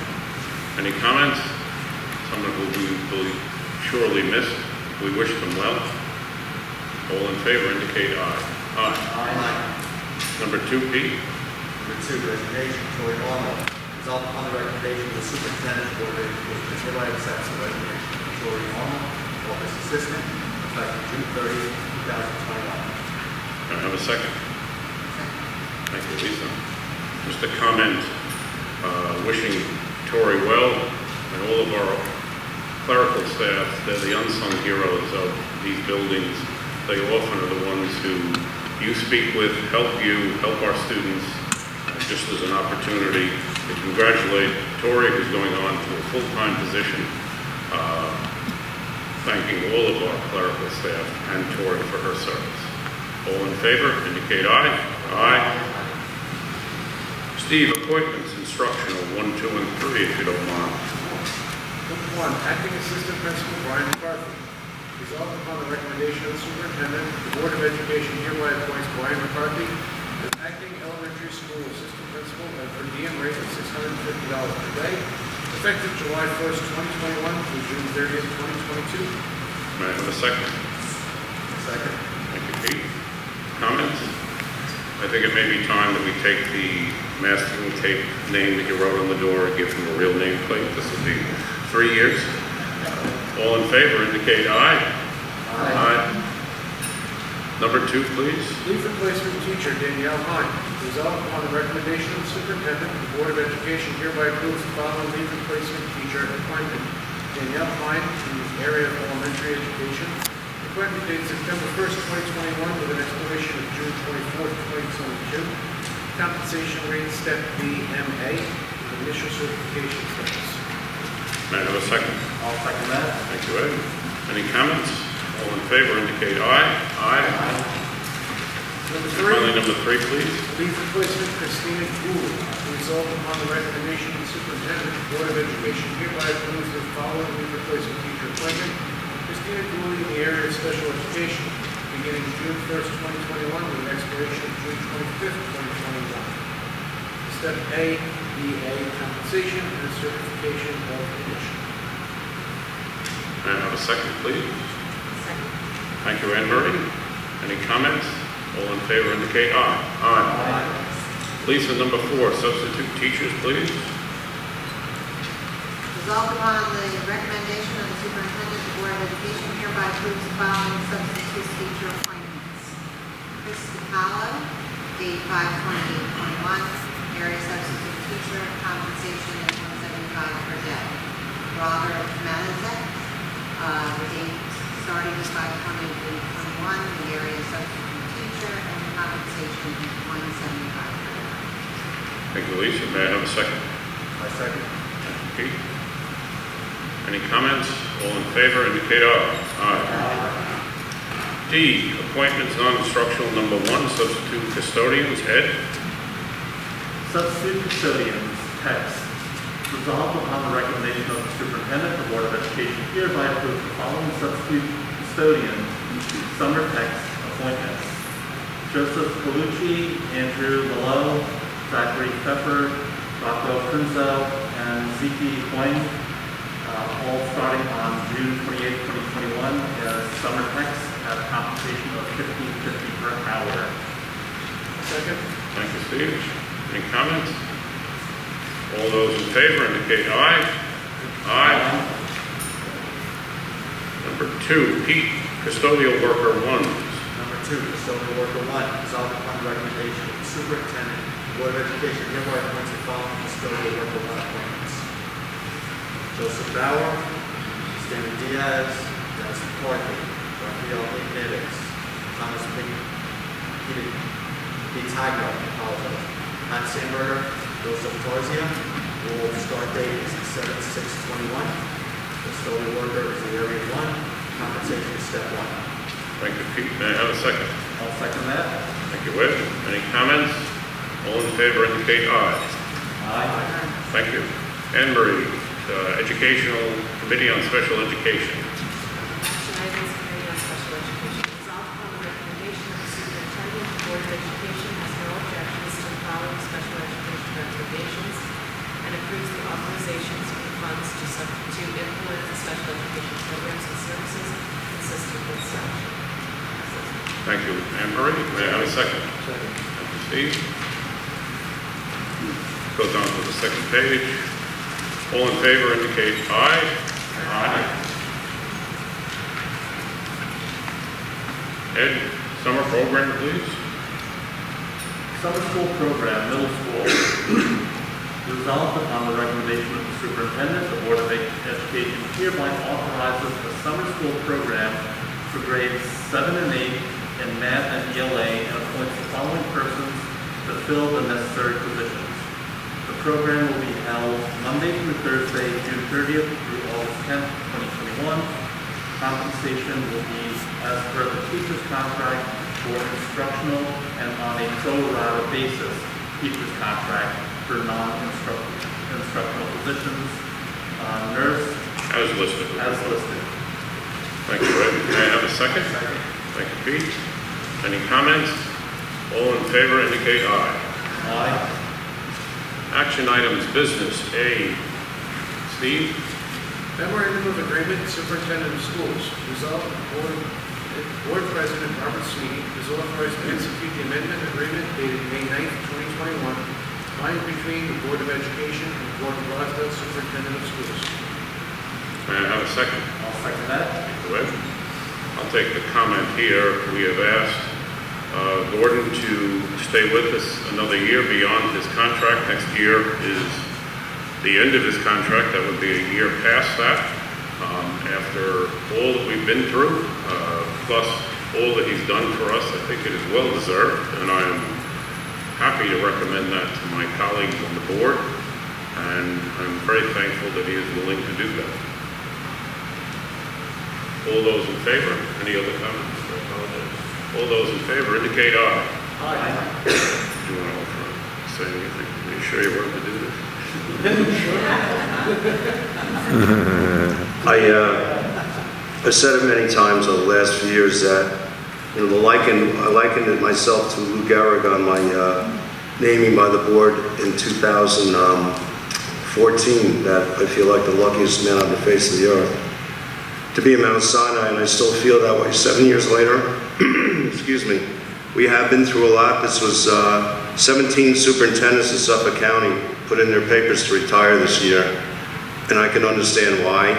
Any comments? someone who we will surely miss. We wish them well. All in favor indicate aye. Aye. Number 2, Pete. Number 2, resignation, Tori Arnold. Resolved upon the recommendation of the superintendent, the Board of Education hereby accepts the resignation of Tori Arnold, office assistant, effective June 30th, 2021. Can I have a second? Thank you, Lisa. Just a comment, wishing Tori well and all of our clerical staff. They're the unsung heroes of these buildings. They often are the ones who you speak with, help our students, just as an opportunity to congratulate Tori, who's going on to a full-time position, thanking all of our clerical staff and Tori for her service. All in favor, indicate aye. Aye. Steve, appointments, instructional 1, 2, and 3, if you don't mind. Number 1, Acting Assistant Principal Brian McCarthy. Resolved upon the recommendation of the superintendent, the Board of Education hereby appoints Brian McCarthy as acting elementary school assistant principal at a per diem rate of $650 per day, effective July 1st, 2021 through June 30th, 2022. May I have a second? Second. Thank you, Pete. Comments? I think it may be time that we take the masking tape name that you wrote on the door and give him a real nameplate. This will be 3 years. All in favor indicate aye. Aye. Number 2, please. Leave replacement teacher Danielle Hine. Resolved upon the recommendation of the superintendent, the Board of Education hereby approves the following leave replacement teacher appointment. Danielle Hine in the area of elementary education. Appointment date September 1st, 2021 with an expiration of June 24th, 2022. Compensation rate step BMA with initial certification status. May I have a second? I'll second that. Thank you, Ed. Any comments? All in favor indicate aye. Aye. Number 3. Finally, number 3, please. Leave replacement Christina Gould. Resolved upon the recommendation of the superintendent, the Board of Education hereby approves the following leave replacement teacher appointment. Christina Gould in the area of special education, beginning June 1st, 2021, with an expiration of June 25th, 2021. Step A, BA, compensation and certification of condition. May I have a second, please? Second. Thank you, Anne Marie. Any comments? All in favor indicate aye. Aye. Lisa, number 4, substitute teachers, please. Resolved upon the recommendation of the superintendent, the Board of Education hereby approves the following substitute teacher appointments. Chris DiPaolo, date 5/28/21, area substitute teacher, compensation is $175 per day. Robert Manizek, the date starting 5/28/21, the area substitute teacher, and compensation is $175 per day. Thank you, Lisa. May I have a second? My second. Thank you, Pete. Any comments? All in favor indicate aye. Aye. D, appointments non-instructional number 1, substitute custodians. Ed? Substitute custodians, text. Resolved upon the recommendation of the superintendent, the Board of Education hereby approves the following substitute custodian summer text appointments. Joseph Colucci, Andrew Malone, Zachary Pfeffer, Rocco Cunzo, and Zeke Huang, all starting on June 28, 2021 as summer techs at a compensation of $15.50 per hour. Second. Thank you, Steve. Any comments? All those in favor indicate aye. Aye. Number 2, Pete, custodial worker 1. Number 2, custodial worker 1, resolved upon the recommendation of the superintendent, the Board of Education hereby appoints the following custodial worker 1 appointments. Joseph Bauer, Stanley Diaz, Dennis McCarthy, Raphael Nivix, Thomas Pitagno, Matt Sandberger, Joseph Tarzia. Rule start date is 7/6/21. Custodial worker is the area 1. Compensation is step 1. Thank you, Pete. May I have a second? I'll second that. Thank you, Ed. Any comments? All in favor indicate aye. Aye. Thank you. Anne Marie, Educational Committee on Special Education. Action items, Committee on Special Education. Resolved upon the recommendation of the superintendent, the Board of Education has no objections to the following special education recommendations and approves the authorizations for the funds to implement the Thank you, Anne Marie. May I have a second? Second. Thank you, Steve. Goes on to the second page. All in favor indicate aye. Aye. Ed, summer program, please. Summer school program, middle school. Resolved upon the recommendation of the superintendent, the Board of Education hereby authorizes the summer school program for grades 7 and 8 in math and ELA and appoints the following persons to fill the necessary positions. The program will be held Monday through Thursday, June 30th through August 10th, 2021. Compensation will be as per the teacher's contract for instructional and on a pro rata basis, teacher's contract for non-instructional positions, nurse, As listed. as listed. Thank you, Ed. May I have a second? Thank you, Pete. Any comments? All in favor indicate aye. Aye. Action items, business, A. Steve? Memorandum of Agreement, Superintendent of Schools. Resolved, Board President Robert Sweeney is authorized to execute the amendment agreement dated May 9th, 2021, by and between the Board of Education and the Board of Roswell Superintendent of Schools. May I have a second? I'll second that. Thank you, Ed. I'll take the comment here. We have asked Gordon to stay with us another year beyond his contract. Next year is the end of his contract. That would be a year past that. After all that we've been through, plus all that he's done for us, I think it is well deserved, and I am happy to recommend that to my colleagues on the board, and I'm very thankful that he is willing to do that. All those in favor? Any other comments? I apologize. All those in favor indicate aye. Aye. Do you want to say anything? Are you sure you're willing to do this? I've said it many times over the last few years that, I likened it myself to Lou Gehrig on my naming by the board in 2014, that I feel like the luckiest man on the face of the earth to be in Mount Sinai, and I still feel that way 7 years later. Excuse me. We have been through a lot. This was 17 superintendents in Suffolk County put in their papers to retire this year, and I can understand why.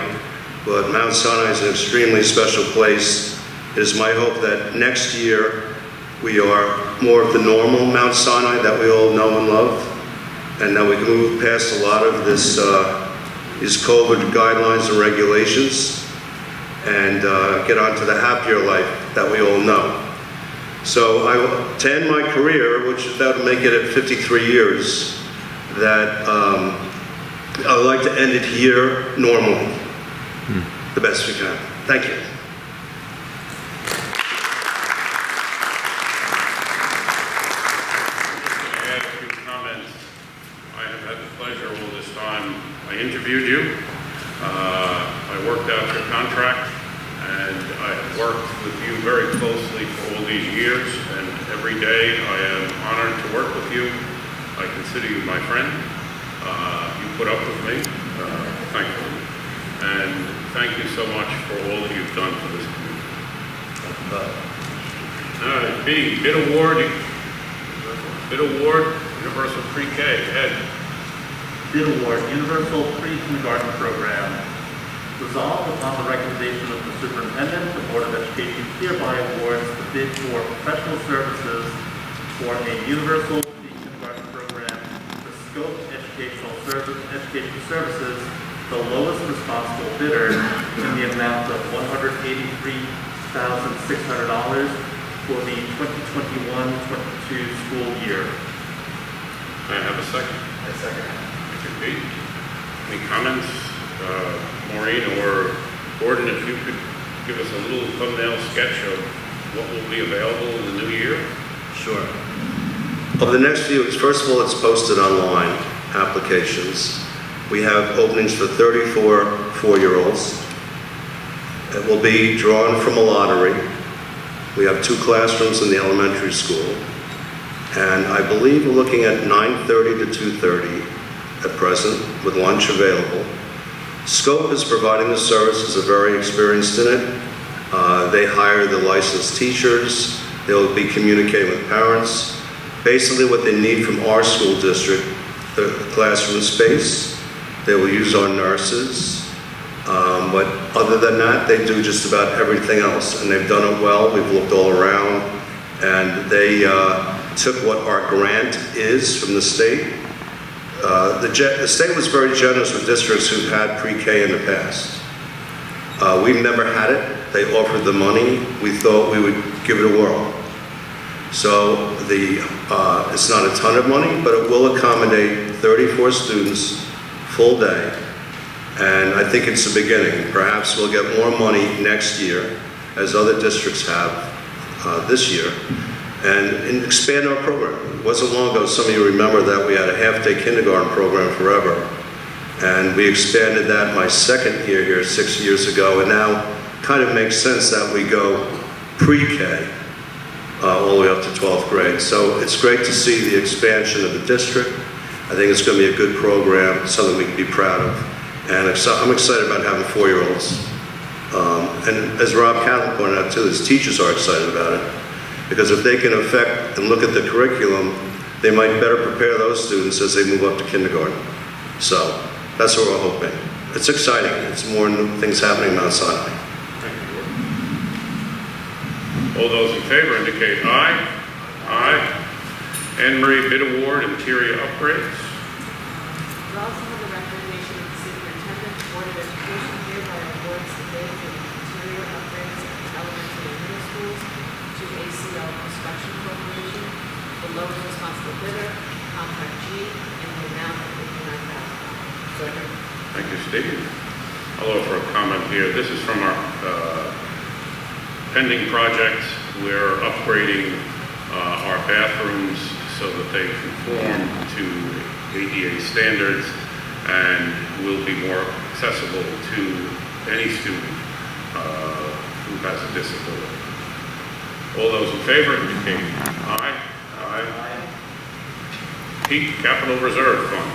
But Mount Sinai is an extremely special place. It is my hope that next year we are more of the normal Mount Sinai that we all know and love, and that we can move past a lot of this, these COVID guidelines and regulations, and get on to the happier life that we all know. So to end my career, which that would make it at 53 years, that I would like to end it here normally, the best we can. Thank you. I add a few comments. I have had the pleasure all this time. I interviewed you. I worked out your contract, and I have worked with you very closely for all these years, and every day I am honored to work with you. I consider you my friend. You put up with me, thankfully, and thank you so much for all that you've done for this community. Bid award, Universal Pre-K, Ed. Bid award, Universal Pre-Kindergarten Program. Resolved upon the recommendation of the superintendent, the Board of Education hereby awards the bid for professional services for a universal pre-kindergarten program for scope educational services, the lowest responsible bidder in the amount of $183,600 for the 2021-22 school year. May I have a second? I second. Thank you, Pete. Any comments? Maureen or Gordon, if you could give us a little thumbnail sketch of what will be available in the new year. Sure. Over the next few weeks, first of all, it's posted online, applications. We have openings for 34 4-year-olds. It will be drawn from a lottery. We have 2 classrooms in the elementary school. And I believe we're looking at 9:30 to 2:30 at present, with lunch available. Scope is providing the services, are very experienced in it. They hire the licensed teachers. They'll be communicating with parents, basically what they need from our school district, the classroom space. They will use our nurses. But other than that, they do just about everything else, and they've done it well. We've looked all around, and they took what our grant is from the state. The state was very generous with districts who've had pre-K in the past. We've never had it. They offered the money. We thought we would give it a whirl. So it's not a ton of money, but it will accommodate 34 students full day. And I think it's the beginning. Perhaps we'll get more money next year, as other districts have this year, and expand our program. It wasn't long ago, some of you remember that we had a half-day kindergarten program forever. And we expanded that my second year here 6 years ago, and now kind of makes sense that we go pre-K all the way up to 12th grade. So it's great to see the expansion of the district. I think it's going to be a good program, something we can be proud of. And I'm excited about having 4-year-olds. And as Rob Catlin pointed out too, his teachers are excited about it. Because if they can affect and look at the curriculum, they might better prepare those students as they move up to kindergarten. So that's what we're hoping. It's exciting. It's more things happening in Mount Sinai. Thank you. All those in favor indicate aye. Aye. Anne Marie Bid Award, Interior Upgrades. Also on the recommendation of the Superintendent, the Board of Education hereby awards the bid for the interior upgrades at the elementary and middle schools to ACL Construction Corporation, the lowest responsible bidder, contract G, in the amount of $59,000. Second. Thank you, Steve. I'll offer a comment here. This is from our pending project. We're upgrading our bathrooms so that they conform to ADA standards and will be more accessible to any student who has a disability. All those in favor indicate aye. Aye. Pete, Capital Reserve Fund.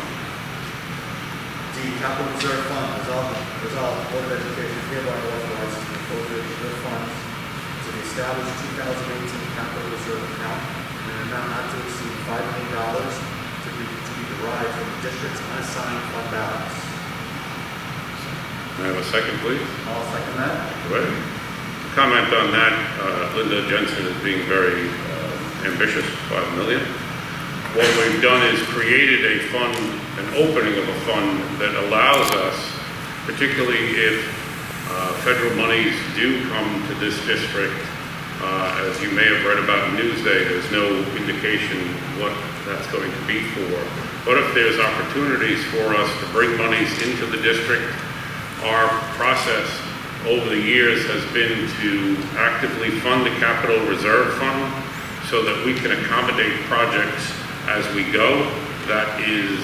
D, Capital Reserve Fund, resolved, the Board of Education hereby authorizes the appropriation of funds to the established 2018 Capital Reserve account in an amount not to exceed $5 million to be derived from the district's unassigned fund balance. May I have a second, please? I'll second that. Right. Comment on that, Linda Jensen is being very ambitious, $5 million. What we've done is created a fund, an opening of a fund that allows us, particularly if federal monies do come to this district, as you may have read about in Newsday, there's no indication what that's going to be for. But if there's opportunities for us to bring monies into the district, our process over the years has been to actively fund the Capital Reserve Fund so that we can accommodate projects as we go. That is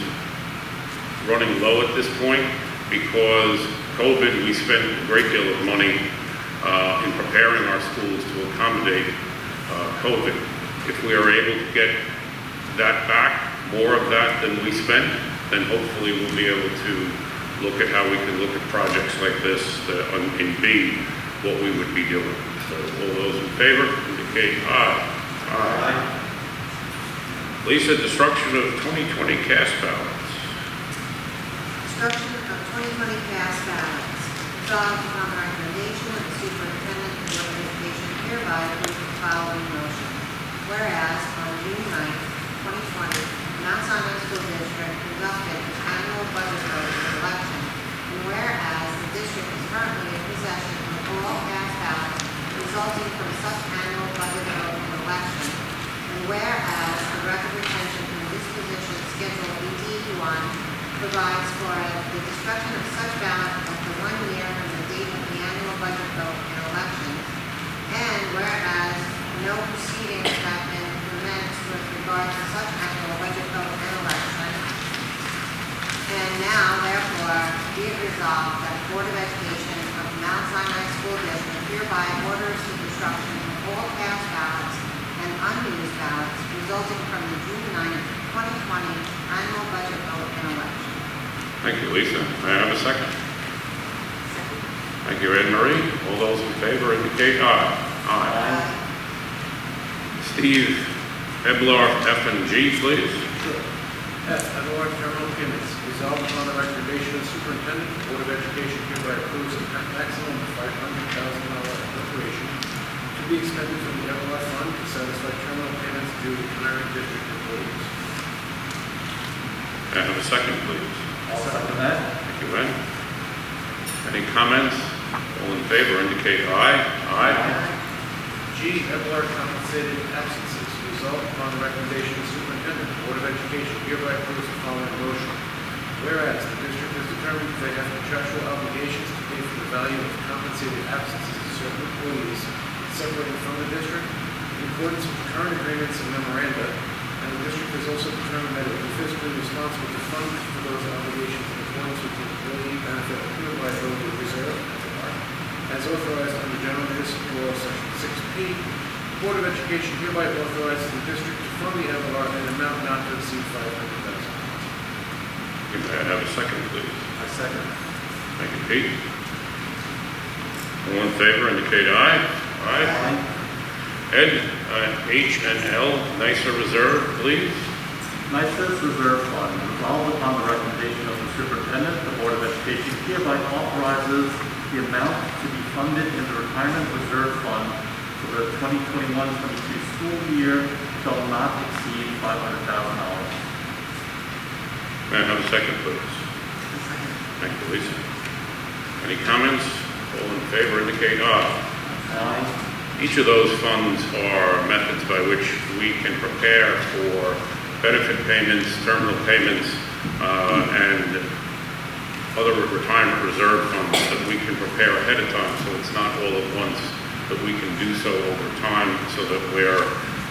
running low at this point because COVID, we spent a great deal of money in preparing our schools to accommodate COVID. If we are able to get that back, more of that than we spent, then hopefully we'll be able to look at how we can look at projects like this in B, what we would be doing. So all those in favor indicate aye. Aye. Lisa, destruction of 2020 cash balance. Destruction of 2020 cash balance. Resolved upon the recommendation of the Superintendent and Board of Education hereby approves the following motion. Whereas on June 9th, 2020, Mount Sinai School District conducted its annual budget vote and election, and whereas the district is currently in possession of all cash balance resulting from such annual budget vote and election, and whereas the record retention and disposition schedule BD1 provides for the destruction of such balance after 1 year from the date of the annual budget vote and election, and whereas no proceedings have been commenced with regard to such annual budget vote and election, and now therefore be it resolved that the Board of Education of Mount Sinai School District hereby orders the destruction of all cash balance and unused balance resulting from the June 9th, 2020 annual budget vote and election. Thank you, Lisa. May I have a second? Thank you, Anne Marie. All those in favor indicate aye. Aye. Steve Eblar, F and G, please. F, Edward Terminal Payments. Resolved upon the recommendation of the Superintendent, the Board of Education hereby approves a maximum of $500,000 appropriation to be expended from the Everlar Fund to satisfy terminal payments due to retiring district employees. May I have a second, please? I'll second that. Thank you, Ed. Any comments? All in favor indicate aye. Aye. G, Everlar compensated absences. Resolved upon the recommendation of the Superintendent, the Board of Education hereby approves the following motion. Whereas the district has determined that they have contractual obligations to pay for the value of compensated absences to certain employees separated from the district in accordance with the current agreements and memoranda, and the district has also determined that it will be fiscally responsible to fund for those obligations in accordance with the employee benefit accrued liability reserve, as authorized under General Municipal Law, Section 6P. The Board of Education hereby authorizes the district to fund the MLR in an amount not to exceed $500,000. May I have a second, please? I second. Thank you, Pete. All in favor indicate aye. Aye. Ed, H and L, NYSER Reserve, please. NYSER's Reserve Fund, resolved upon the recommendation of the Superintendent, the Board of Education hereby authorizes the amount to be funded in the Retirement Reserve Fund for the 2021-22 school year shall not exceed $500,000. May I have a second, please? Thank you, Lisa. Any comments? All in favor indicate aye. Aye. Each of those funds are methods by which we can prepare for benefit payments, terminal payments, and other retirement reserve funds that we can prepare ahead of time, so it's not all at once, but we can do so over time so that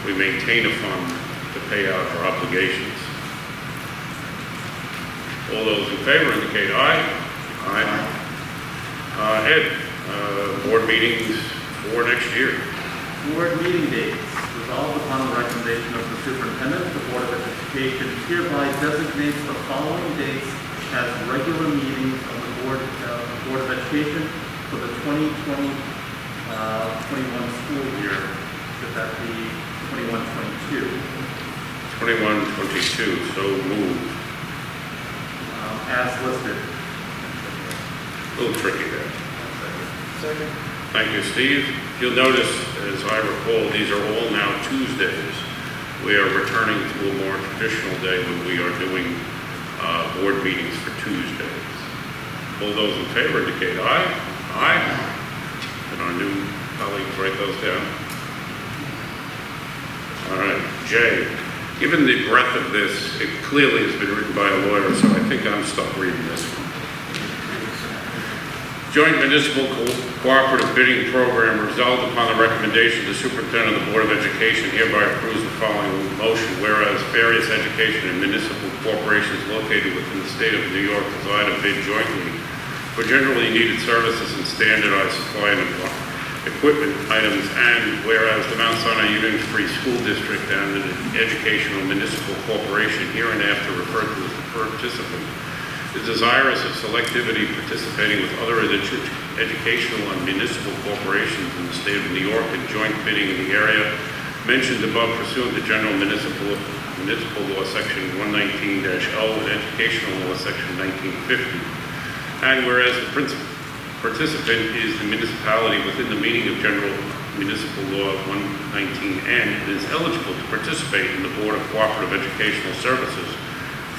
we maintain a fund to pay out our obligations. All those in favor indicate aye. Aye. Ed, board meetings for next year. Board meeting dates. Resolved upon the recommendation of the Superintendent, the Board of Education hereby designates the following dates as regular meetings of the Board of Education for the 2020-21 school year. Should that be 21-22? 21-22, so moved. As listed. A little tricky there. Second. Thank you, Steve. You'll notice, as I recall, these are all now Tuesdays. We are returning to a more traditional day when we are doing board meetings for Tuesdays. All those in favor indicate aye. Aye. And our new colleagues write those down. All right, J. Given the breadth of this, it clearly has been written by a lawyer, so I think I'm stuck reading this one. Joint Municipal Cooperative Bidding Program resolved upon the recommendation of the Superintendent of the Board of Education hereby approves the following motion. Whereas various education and municipal corporations located within the state of New York design and bid jointly for generally needed services and standardized supply and equipment items, and whereas the Mount Sinai Union Free School District and the Educational Municipal Corporation hereinafter referred to as the participant is desirous of selectivity participating with other educational and municipal corporations in the state of New York in joint bidding in the area mentioned above pursuant to General Municipal Law Section 119-0 and Educational Law Section 1950. And whereas the participant is the municipality within the meaning of General Municipal Law 119N, it is eligible to participate in the Board of Cooperative Educational Services,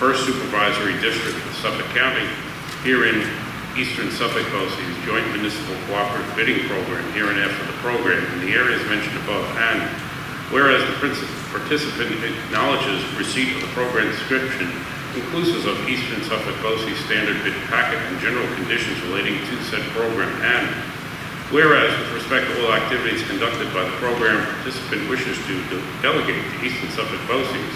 First Supervisory District of Suffolk County, herein Eastern Suffolk BOCES Joint Municipal Cooperative Bidding Program, hereinafter the program, in the areas mentioned above, and whereas the participant acknowledges receipt of the program description inclusive of Eastern Suffolk BOCES standard bid packet and general conditions relating to said program, and whereas with respect to all activities conducted by the program participant wishes to delegate to Eastern Suffolk BOCES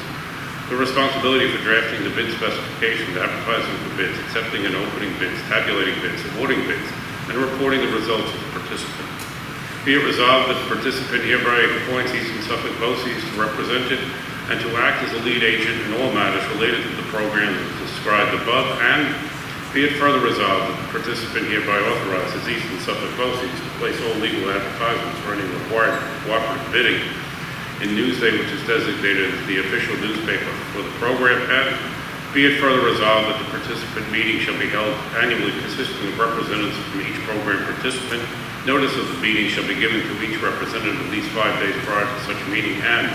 the responsibility for drafting the bid specifications, advertising for bids, accepting and opening bids, tabulating bids, awarding bids, and reporting the results of the participant. Be it resolved that the participant hereby appoints Eastern Suffolk BOCES to represent it and to act as a lead agent in all matters related to the programs described above, and be it further resolved that the participant hereby authorizes Eastern Suffolk BOCES to place all legal advertisements for any required cooperative bidding in Newsday, which is designated as the official newspaper for the program head. Be it further resolved that the participant meeting shall be held annually consisting of representatives from each program participant. Notice of the meeting shall be given to each representative at least 5 days prior to such meeting, and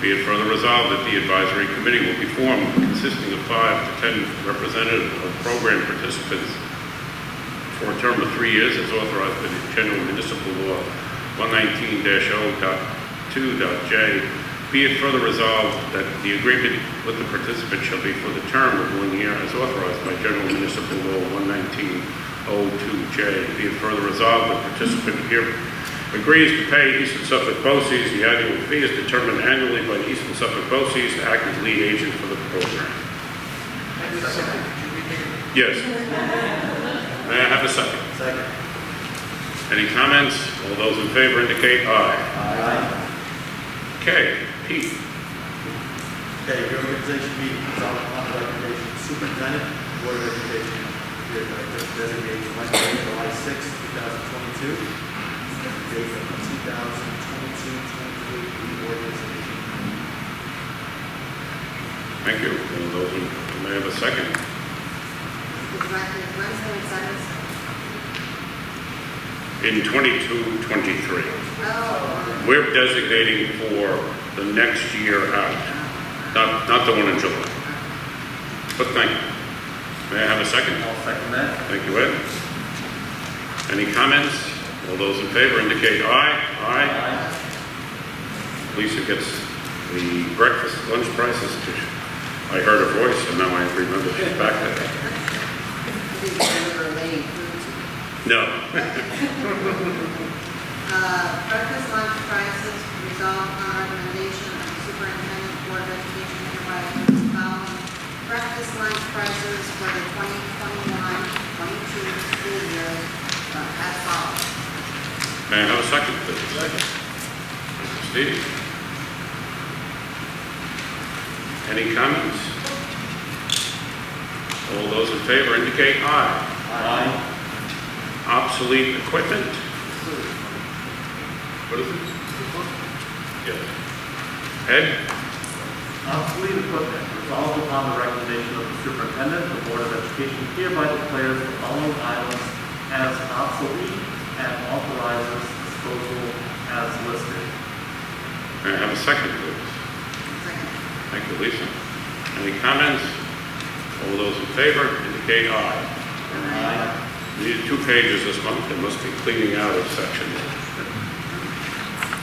be it further resolved that the advisory committee will be formed consisting of 5 to 10 representatives of program participants for a term of 3 years as authorized by the General Municipal Law 119-0.2.j. Be it further resolved that the agreement with the participant shall be for the term of 1 year as authorized by General Municipal Law 119-02J. Be it further resolved that the participant here agrees to pay Eastern Suffolk BOCES. The annual fee is determined annually by the Eastern Suffolk BOCES to act as lead agent for the program. Yes. May I have a second? Second. Any comments? All those in favor indicate aye. Aye. Okay, Pete. Okay, reorganization meeting resolved upon the recommendation of the superintendent, Board of Education, hereby designates Wednesday, July 6, 2022, the date of the 2022-23 reorganization. Thank you. All those in, may I have a second? Wednesday, 7th. In 22-23. Oh, We're designating for the next year out, not the one in July. But thank you. May I have a second? I'll second that. Thank you, Ed. Any comments? All those in favor indicate aye. Aye. Lisa gets the breakfast, lunch prices. I heard her voice, and now I remember she's back there. No. breakfast lunch prices resolved on recommendation of the superintendent, Board of Education hereby approves the following breakfast lunch prices for the 2021-22 school year as follows. May I have a second, please? Second. Steve? Any comments? All those in favor indicate aye. Aye. Obsolete equipment? What is it? Yes. Ed? Obsolete equipment. Resolved upon the recommendation of the superintendent, the Board of Education hereby declares the following items as obsolete and authorizes disposal as listed. May I have a second, please? Second. Thank you, Lisa. Any comments? All those in favor indicate aye. Aye. We need 2 pages this month. There must be cleaning out of sections.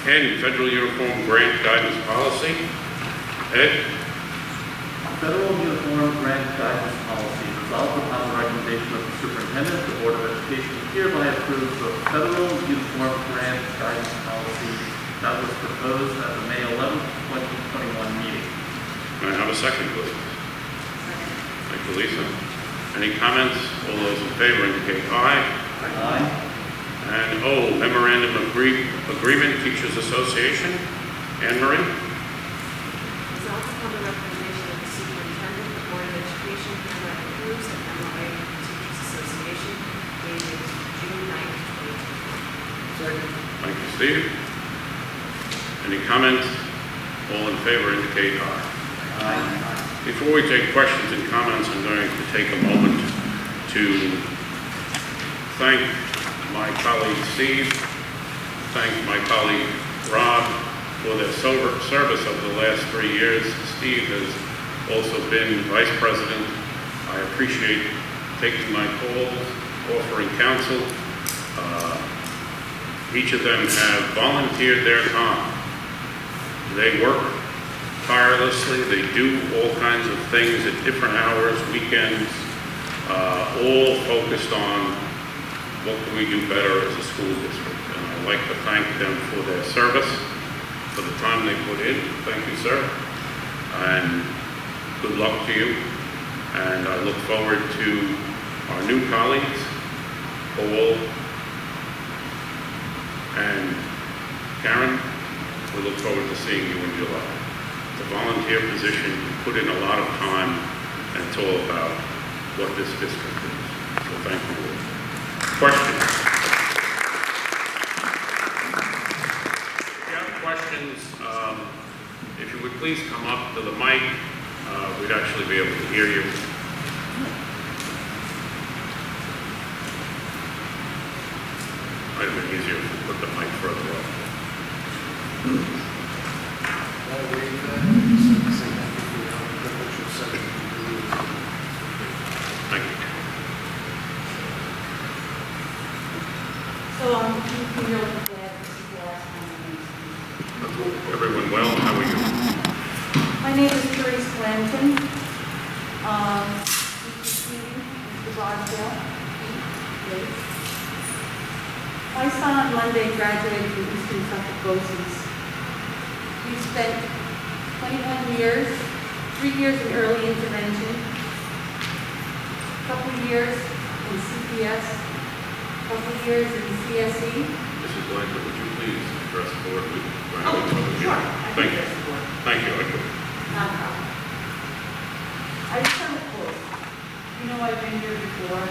N, Federal Uniform Grant Guidance Policy. Ed? Federal Uniform Grant Guidance Policy. Resolved upon the recommendation of the superintendent, the Board of Education hereby approves the Federal Uniform Grant Guidance Policy that was proposed at the May 11, 2021 meeting. May I have a second, please? Thank you, Lisa. Any comments? All those in favor indicate aye. Aye. And O, Memorandum of Agreement, Teachers Association. Anne Marie? Resolved upon the recommendation of the superintendent, the Board of Education hereby approves an MOA with the Teachers Association dated June 9, 2022. Second. Thank you, Steve. Any comments? All in favor indicate aye. Aye. Before we take questions and comments, I'm going to take a moment to thank my colleague Steve, thank my colleague Rob for their service over the last 3 years. Steve has also been vice president. I appreciate taking my calls, offering counsel. Each of them have volunteered their time. They work tirelessly. They do all kinds of things at different hours, weekends, all focused on what can we do better as a school district. And I'd like to thank them for their service, for the time they put in. Thank you, sir. And good luck to you. And I look forward to our new colleagues, Paul and Karen. We look forward to seeing you in July. It's a volunteer position. You put in a lot of time, and it's all about what this district is. So thank you all. Questions? If you have questions, please come up to the mic? We'd actually be able to hear you. Might have been easier if we put the mic further up. I'll waive that. Say thank you for your privilege of serving the community. Thank you. So I'm really glad this is the last time I'm going to speak. Everyone well? How are you? My name is Therese Blanton. Mr. Barstow, please. My son on Monday graduated from Eastern Suffolk BOCES. He spent 21 years, 3 years in early intervention, a couple of years in CPS, a couple of years in CSE. Mrs. Blanchard, would you please address the board? We're having trouble Sure. hearing. Thank you. Sure. Thank you. I could. Not a problem. I just have a quote. You know, I've been here before,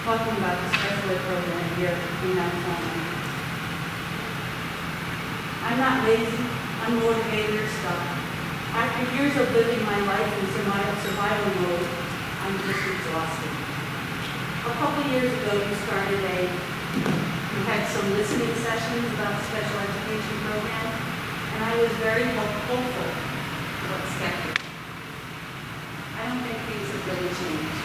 talking about the special ed program here in Mount Sinai. I'm not lazy, unmotivated or stuck. After years of living my life in survival mode, I'm just exhausted. A couple years ago, we had some listening sessions about the special education program, and I was very hopeful, but skeptical. I don't think things have really changed.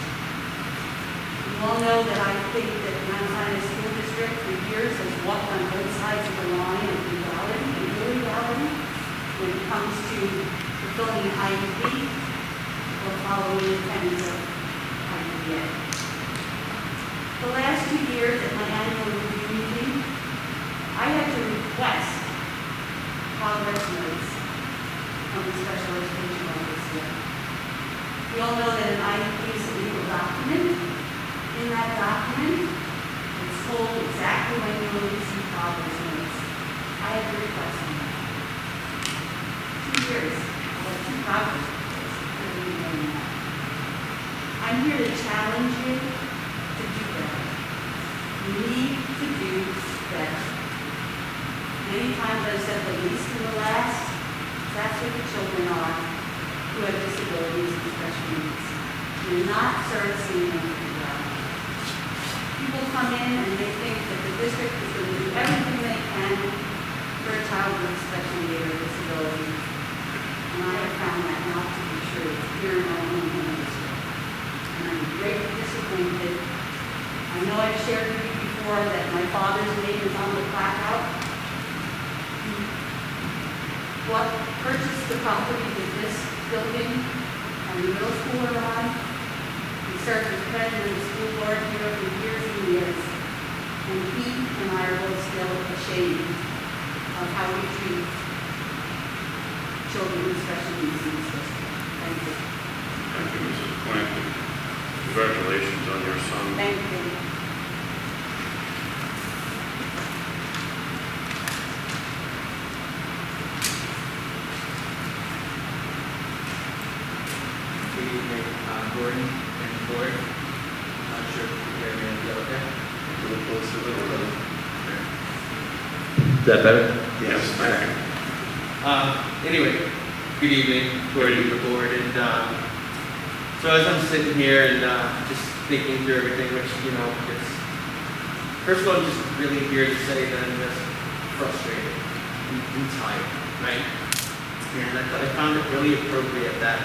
You all know that I think that Mount Sinai School District for years has walked on both sides of the line of legality and illegality when it comes to fulfilling an IEP or following the tenets of IEPA. The last 2 years at my annual review meeting, I had to request progress notes from the special education office here. We all know that an IEP is a legal document. In that document, it's told exactly when you will receive progress notes. I had to request them. 2 years, I had 2 progress reports. I didn't even know that. I'm here to challenge you to do better. You need to do better. Many times I've said the least and the last. That's what the children are who have disabilities and special needs. You're not servicing them well. People come in and they think that the district is going to do everything they can for a child with special need or disability. And I have found that not to be true here in my own home district. And I'm greatly disappointed. I know I've shared with you before that my father's name is on the placard. What purchased the property that this building and the middle school are on. He served as president of the school board here for years and years. And he and I are both still ashamed of how we treat children with special needs in this district. Thank you. Thank you, Mrs. Clanton. Congratulations on your son. Thank you. Good evening, Gordon and the board. Not sure if you can hear me. Is that okay? A little closer, a little closer. Is that better? Yes, thank you. Anyway, good evening, Gordon and the board. And so as I'm sitting here and just thinking through everything, which, you know, it's, first of all, I'm just really here to say that I'm just frustrated and tired, right? And I found it really appropriate that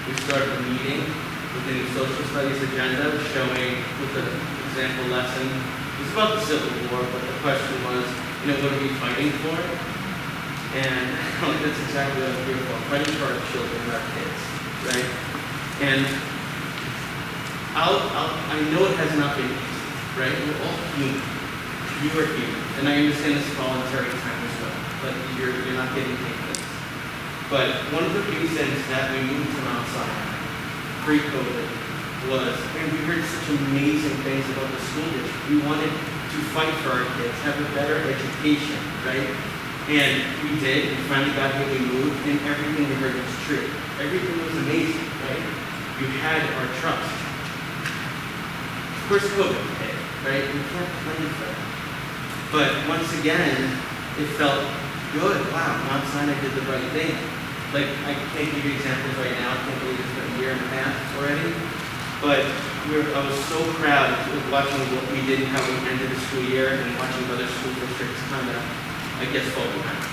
we started the meeting with a social studies agenda showing with an example lesson. It was about the Civil War, but the question was, you know, what are we fighting for? And that's exactly what I'm here for. I'm fighting for our children and our kids, right? And I know it has not been easy, right? We're all human. You are human. And I understand this voluntary time as well, but you're not getting paid for this. But one of the reasons that we moved to Mount Sinai pre-COVID was, and we heard such amazing things about the school district. We wanted to fight for our kids, have a better education, right? And we did. We finally got here, we moved, and everything we heard was true. Everything was amazing, right? You had our trust. Of course, COVID hit, right? We can't plan for that. But once again, it felt good. Wow, Mount Sinai did the right thing. Like, I can't give you examples right now, I can't believe it's been a year and a half already. But I was so proud of watching what we did and how we ended the school year and watching other school districts kind of, I guess, fall behind.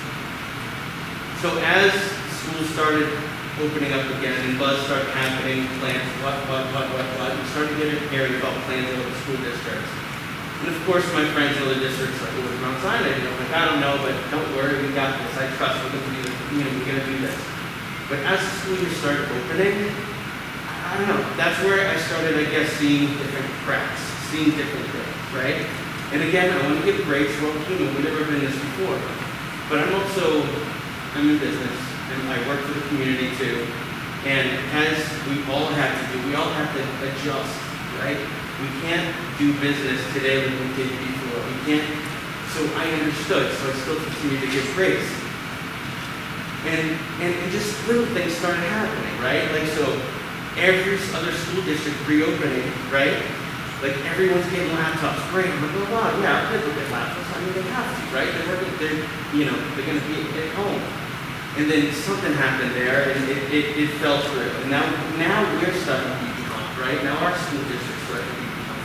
So as schools started opening up again and buzz started happening, plans, what, we started hearing about plans in other school districts. And of course, my friends in other districts like, well, Mount Sinai, you know, like, I don't know, but don't worry, we got this. I trust we're going to do this. You know, we're going to do this. But as the school year started opening, I don't know. That's where I started, I guess, seeing different cracks, seeing different things, right? And again, I want to give grace. We're all human. We've never been this before. But I'm in business, and I work for the community too. And as we all have to do, we all have to adjust, right? We can't do business today like we did before. We can't. So I understood. So I still continue to give grace. And just little things started happening, right? Like, so every other school district reopening, right? Like, everyone's getting laptops. Great. I'm like, oh, wow, yeah, our kids will get laptops. I mean, they have to, right? They're going to be at home. And then something happened there, and it fell through. And now we're starting to be behind, right? Now our school district's starting to be behind.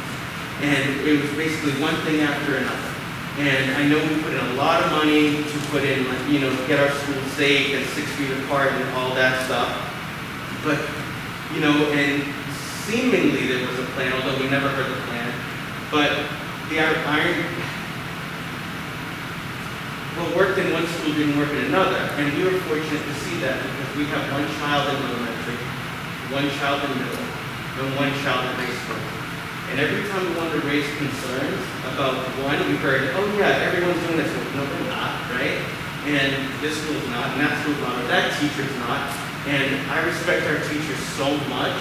And it was basically one thing after another. And I know we put in a lot of money to put in, you know, get our schools safe and 6 feet apart and all that stuff. But, you know, and seemingly there was a plan, although we never heard the plan. But what worked in one school didn't work in another. And we were fortunate to see that because we have one child in elementary, one child in middle, and one child in high school. And every time we wanted to raise concerns about one, we heard, oh yeah, everyone's doing this. No, they're not, right? And this school's not, and that school's not, or that teacher's not. And I respect our teachers so much,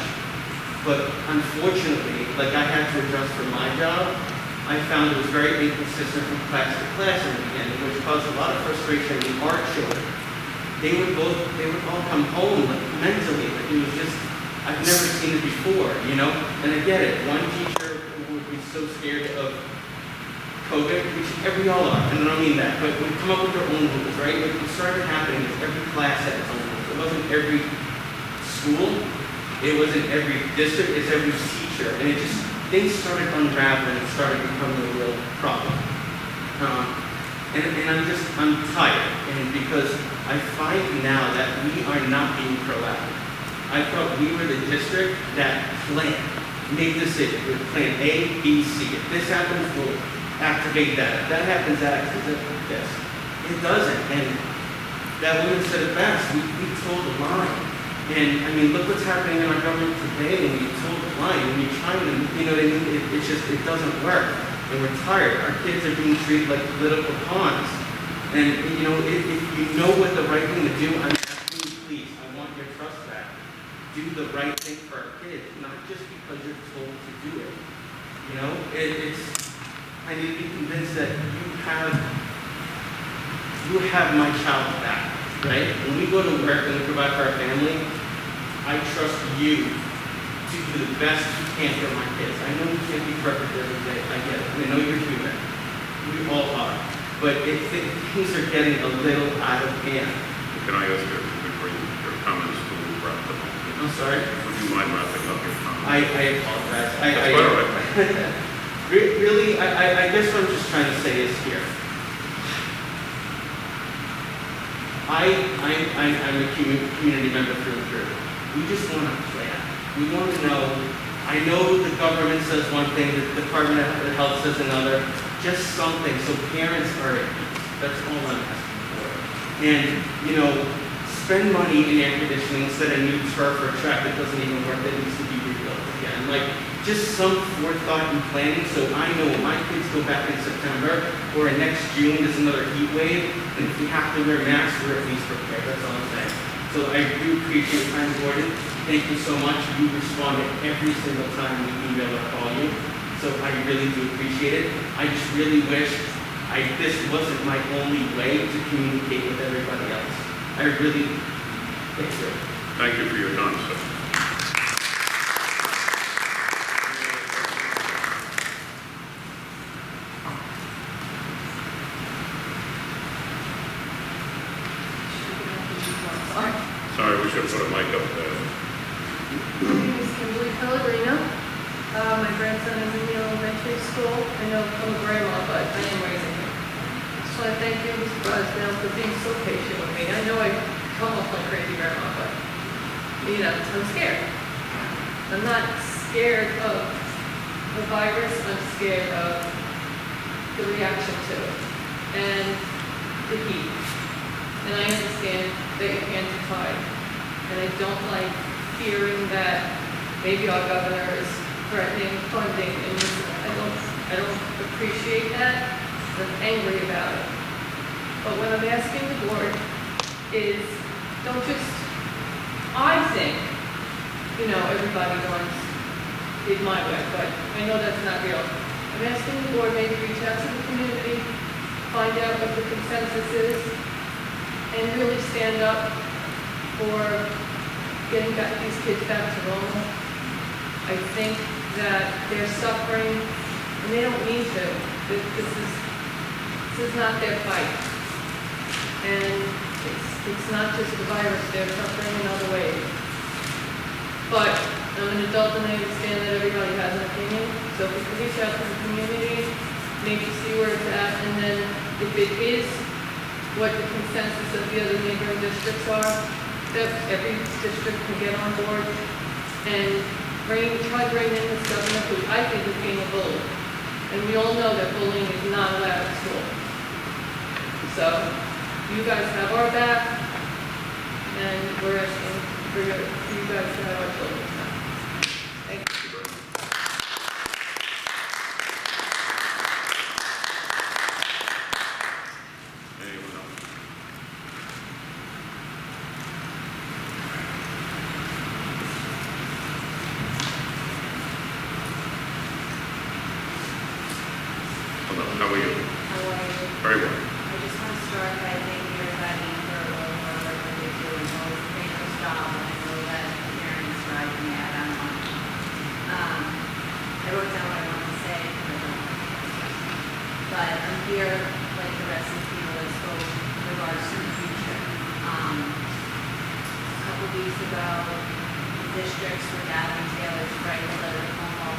but unfortunately, like I had to adjust for my job, I found it was very inconsistent from class to class in the beginning, which caused a lot of frustration in our children. They would all come home like mentally, like it was just, I've never seen it before, you know? And I get it. One teacher would be so scared of COVID, which we all are, and I don't mean that, but would come up with their own rules, right? What started happening is every class had its own rules. It wasn't every school, it wasn't every district, it's every teacher. And it just, things started unraveling and started becoming a real problem. And I'm tired, and because I find now that we are not being proactive. I thought we were the district that made decisions with plan A, B, C. If this happens, we'll activate that. If that happens, activate this. It doesn't. And that woman said it best. We told the line. And I mean, look what's happening in our government today when we told the line. When you're trying to, you know what I mean? It doesn't work. And we're tired. Our kids are being treated like political pawns. And, you know, if you know what the right thing to do, I'm asking you, please, I want your trust back. Do the right thing for our kids, not just because you're told to do it. You know, I need to be convinced that you have my child back, right? When we go to work and we provide for our family, I trust you to do the best you can for my kids. I know you can't be perfect every day. I get it. I know you're human. We all are. But things are getting a little out of hand. Can I ask you to bring your comments to wrap them up? I'm sorry? Would you mind wrapping up your comments? I apologize. That's quite all right. Really, I guess what I'm just trying to say is here. I'm a community member through and through. We just want a plan. We want to know, I know the government says one thing, the Department of Health says another, just something so parents are at peace. That's all I'm asking for. And, you know, spend money in air conditioning instead of new turf or track that doesn't even work, that needs to be rebuilt again. Like, just some forethought and planning so I know when my kids go back in September or next June there's another heat wave, and if we have to wear masks, we're at least prepared. That's all I'm saying. So I do appreciate your time, Gordon. Thank you so much. You responded every single time we email or call you. So I really do appreciate it. I just really wish this wasn't my only way to communicate with everybody else. I really, thank you. Thank you for your time, sir. Pellegrino. My grandson is in the elementary school. I know I'm a grandma, but I am raising him. Just want to thank you, Mr. Brosdale, for being so patient with me. I know I come off like crazy grandma, but, you know, I'm scared. I'm not scared of the virus, I'm scared of the reaction to it and the heat. And I understand that your hands are tied. And I don't like hearing that maybe our governor is threatening funding, and I don't appreciate that. I'm angry about it. But what I'm asking the board is, don't just, I think, you know, everybody wants it my way, but I know that's not real. I'm asking the board maybe reach out to the community, find out what the consensus is, and really stand up for getting these kids back to normal. I think that they're suffering, and they don't mean to. This is not their fight. And it's not just the virus, they're suffering in other ways. But I'm an adult and I understand that everybody has an opinion. So if we can reach out to the community, maybe see where it's at, and then if it is what the consensus of the other neighboring districts are, that every district can get on board and try to bring in this governor who I think is being a bully. And we all know that bullying is not allowed at school. So you guys have our back, and we're asking for you guys to have our children's back. Thank you. Anyone else? Hello, how are you? How are you? Very well. I just want to start by thanking everybody for all the hard work that they do and always a great job. And I know that parents drive me out on one. I wrote down what I wanted to say, but I'm here like the rest of the people that spoke in regards to the future. A couple weeks ago, the districts were gathering together to write a letter to Como,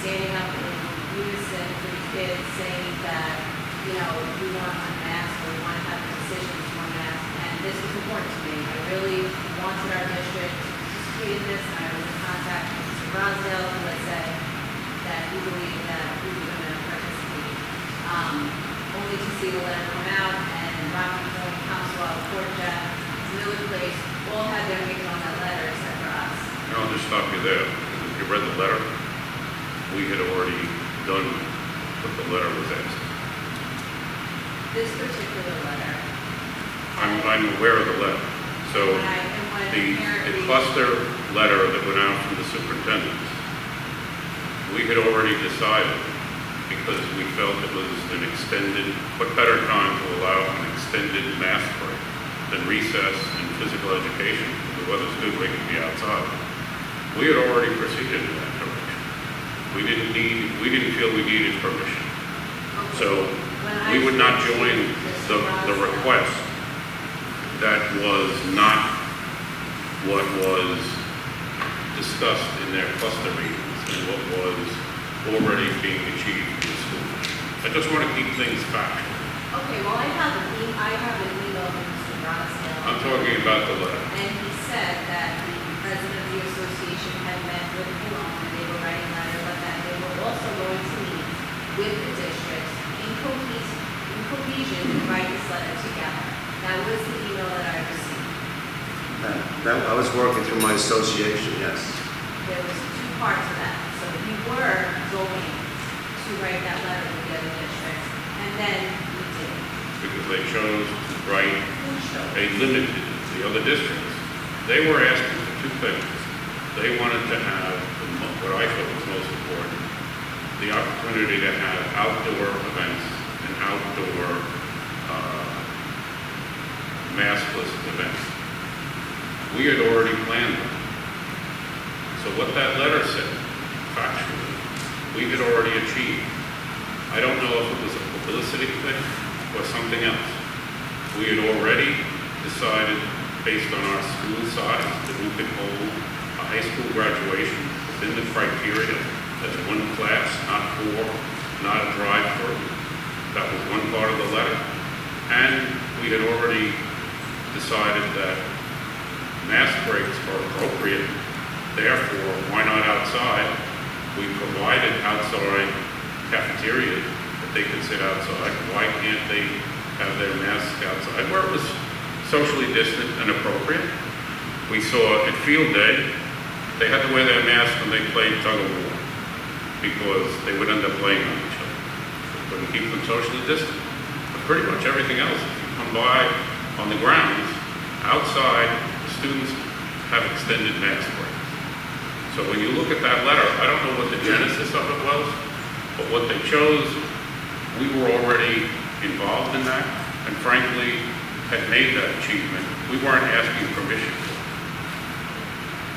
standing up in unison for the kids, saying that, you know, we want to unmask, or we want to have the decision to unmask, and this is important to me. I really wanted our district to participate in this, and I was in contact with Mr. Rosdale, who had said that he believed that we were going to participate. Only to see the letter come out, and Rocky Point, Council, Portia, Miller Place, all had their names on that letter except for us. And I'll just stop you there. If you read the letter, we had already done what the letter was asking. This particular letter. I'm aware of the letter. So the cluster letter that went out from the superintendent, we had already decided, because we felt it was an extended, what better time to allow an extended mask break than recess and physical education. If the weather's good, we can be outside. We had already proceeded in that direction. We didn't feel we needed permission. So we would not join the request that was not what was discussed in their cluster meetings and what was already being achieved in the school. I just want to keep things factual. Okay, well, I have an email from Mr. Rosdale. I'm talking about the letter. And he said that the president of the association had met with Cologne, and they were writing a letter, but that they were also going to meet with the districts in cohesion to write this letter together. That was the email that I received. I was working through my association, yes. There was two parts of that. So we were going to write that letter with the other districts, and then we did. Because they chose to write a limited, the other districts. They were asking for two things. They wanted to have, what I thought was most important, the opportunity to have outdoor events and outdoor maskless events. We had already planned them. So what that letter said, factually, we had already achieved. I don't know if it was a publicity thing or something else. We had already decided, based on our school size, that we could hold a high school graduation within the criteria. That's one class, not four, not a drive-through. That was one part of the letter. And we had already decided that mask breaks are appropriate. Therefore, why not outside? We provided outside cafeterias that they could sit outside. Why can't they have their masks outside where it was socially distant and appropriate? We saw at field day, they had to wear their masks when they played tug of war because they would end up laying on each other. Couldn't keep them socially distant. But pretty much everything else, if you come by on the grounds, outside, the students have extended mask breaks. So when you look at that letter, I don't know what the genesis of it was, but what they chose, we were already involved in that, and frankly, had made that achievement. We weren't asking permission for it.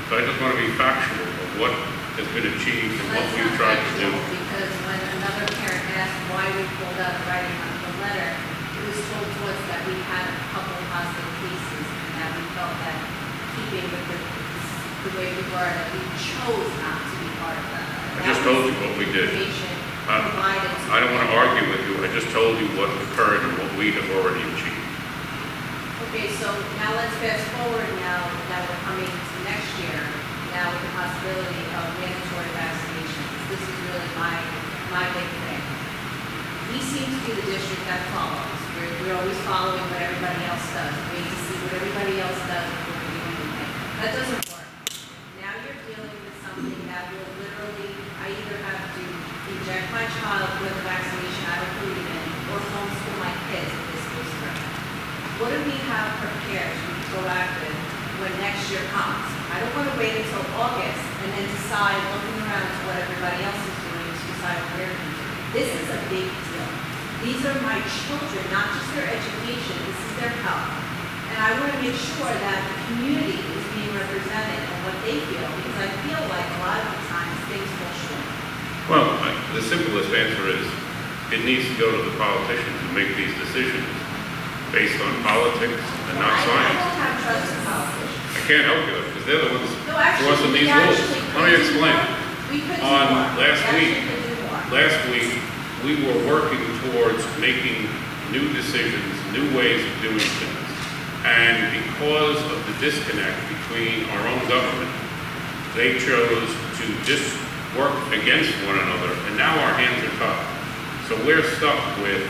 So I just want to be factual of what has been achieved and what we've tried to do. Because when another parent asked why we pulled out the writing on the letter, it was told to us that we had a couple of positive cases and that we felt that keeping with the way we were, that we chose not to be part of that. I just told you what we did. I don't want to argue with you. I just told you what occurred and what we have already achieved. Okay, so now let's fast forward now that we're coming to next year, now with the possibility of mandatory vaccinations. This is really my big thing. We seem to be the district that follows. We're always following what everybody else does. We need to see what everybody else does before we do anything. That doesn't work. Now you're dealing with something that will literally, I either have to inject my child with a vaccination I don't believe in, or homeschool my kids if this goes through. What do we have prepared to be proactive when next year comes? I don't want to wait until August and then decide, looking around to what everybody else is doing, to decide what we're going to do. This is a big deal. These are my children, not just their education, this is their health. And I want to make sure that the community is being represented and what they feel, because I feel like a lot of the times things fall short. Well, the simplest answer is it needs to go to the politicians who make these decisions based on politics and not I science. don't have trust in politicians. I can't help you because they're the ones No, actually, forcing we these rules. actually Let me explain. We could do On more. last We week, actually could do more. Last week, we were working towards making new decisions, new ways of doing things. And because of the disconnect between our own government, they chose to just work against one another, and now our hands are tied. So we're stuck with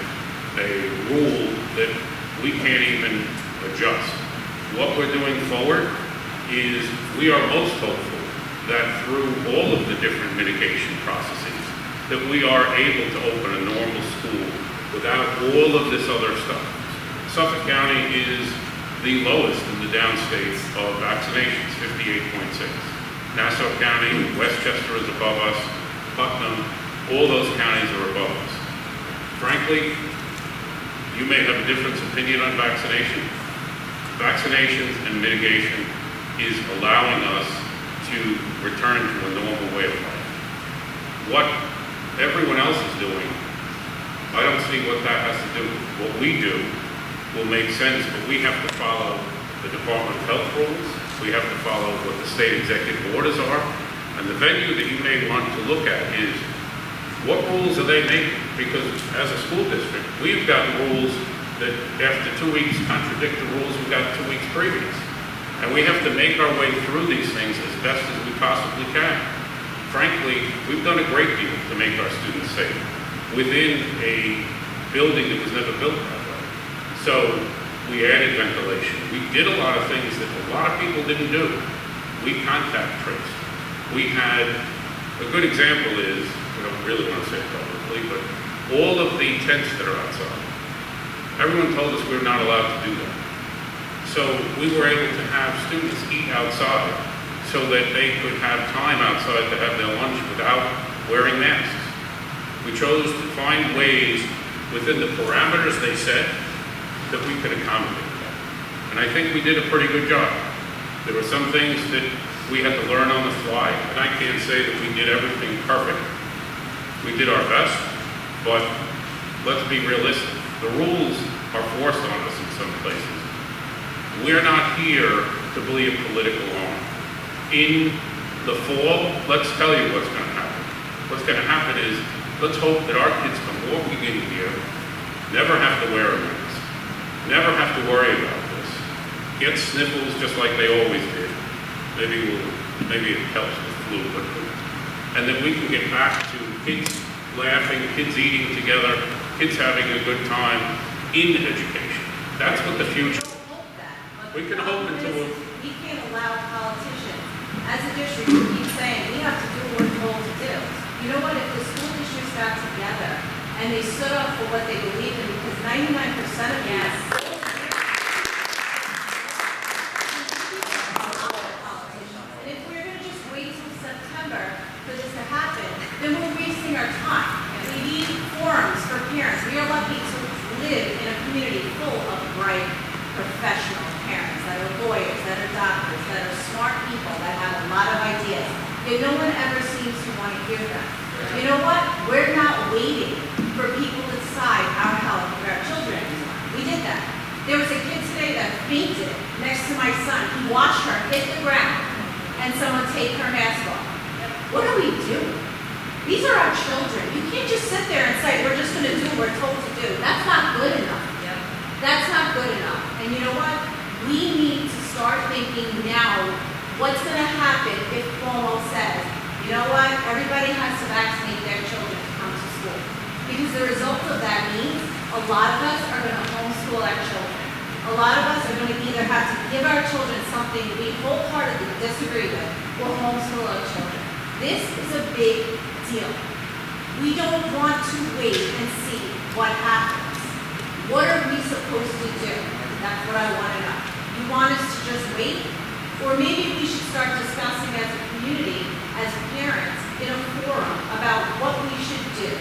a rule that we can't even adjust. What we're doing forward is we are most hopeful that through all of the different mitigation processes, that we are able to open a normal school without all of this other stuff. Suffolk County is the lowest in the downstates of vaccinations, 58.6. Nassau County, Westchester is above us, Putnam, all those counties are above us. Frankly, you may have a different opinion on vaccination. Vaccinations and mitigation is allowing us to return to a normal way of life. What everyone else is doing, I don't see what that has to do. What we do will make sense, but we have to follow the Department of Health rules. We have to follow what the state executive orders are. And the venue that you may want to look at is what rules are they making? Because as a school district, we've got rules that after 2 weeks contradict the rules we got 2 weeks previous. And we have to make our way through these things as best as we possibly can. Frankly, we've done a great deal to make our students safe within a building that was never built that way. So we added ventilation. We did a lot of things that a lot of people didn't do. We contact traced. We had, a good example is, we don't really want to say it publicly, but all of the tents that are outside, everyone told us we're not allowed to do that. So we were able to have students eat outside so that they could have time outside to have their lunch without wearing masks. We chose to find ways within the parameters they set that we could accommodate that. And I think we did a pretty good job. There were some things that we had to learn on the fly, and I can't say that we did everything perfect. We did our best, but let's be realistic. The rules are forced on us in some places. We're not here to be a political arm. In The fall, let's tell you what's going to happen. What's going to happen is, let's hope that our kids come walking in here, never have to wear a mask, never have to worry about this, get sniffles just like they always did. Maybe it helps with flu, but, and then we can get back to kids laughing, kids eating together, kids having a good time in education. That's what the future. We can hope until. We can't allow politicians, as a district, to keep saying, we have to do what we're told to do. You know what, if the school districts got together and they stood up for what they believe in, because 99% of yes. And if we're going to just wait till September for this to happen, then we're wasting our time. We need forums for parents. We are lucky to live in a community full of bright, professional parents that are lawyers, that are doctors, that are smart people, that have a lot of ideas. Yet no one ever seems to want to hear them. You know what? We're not waiting for people to decide our health of our children anymore. We did that. There was a kid today that fainted next to my son. He watched her hit the ground and someone take her mask off. What are we doing? These are our children. You can't just sit there and say, we're just going to do what we're told to do. That's not good enough. That's not good enough. And you know what? We need to start thinking now what's going to happen if Cuomo says, you know what, everybody has to vaccinate their children to come to school. Because the result of that means a lot of us are going to homeschool our children. A lot of us are going to either have to give our children something we wholeheartedly disagree with or homeschool our children. This is a big deal. We don't want to wait and see what happens. What are we supposed to do? That's what I want to know. You want us to just wait? Or maybe we should start discussing as a community, as parents, in a forum about what we should do,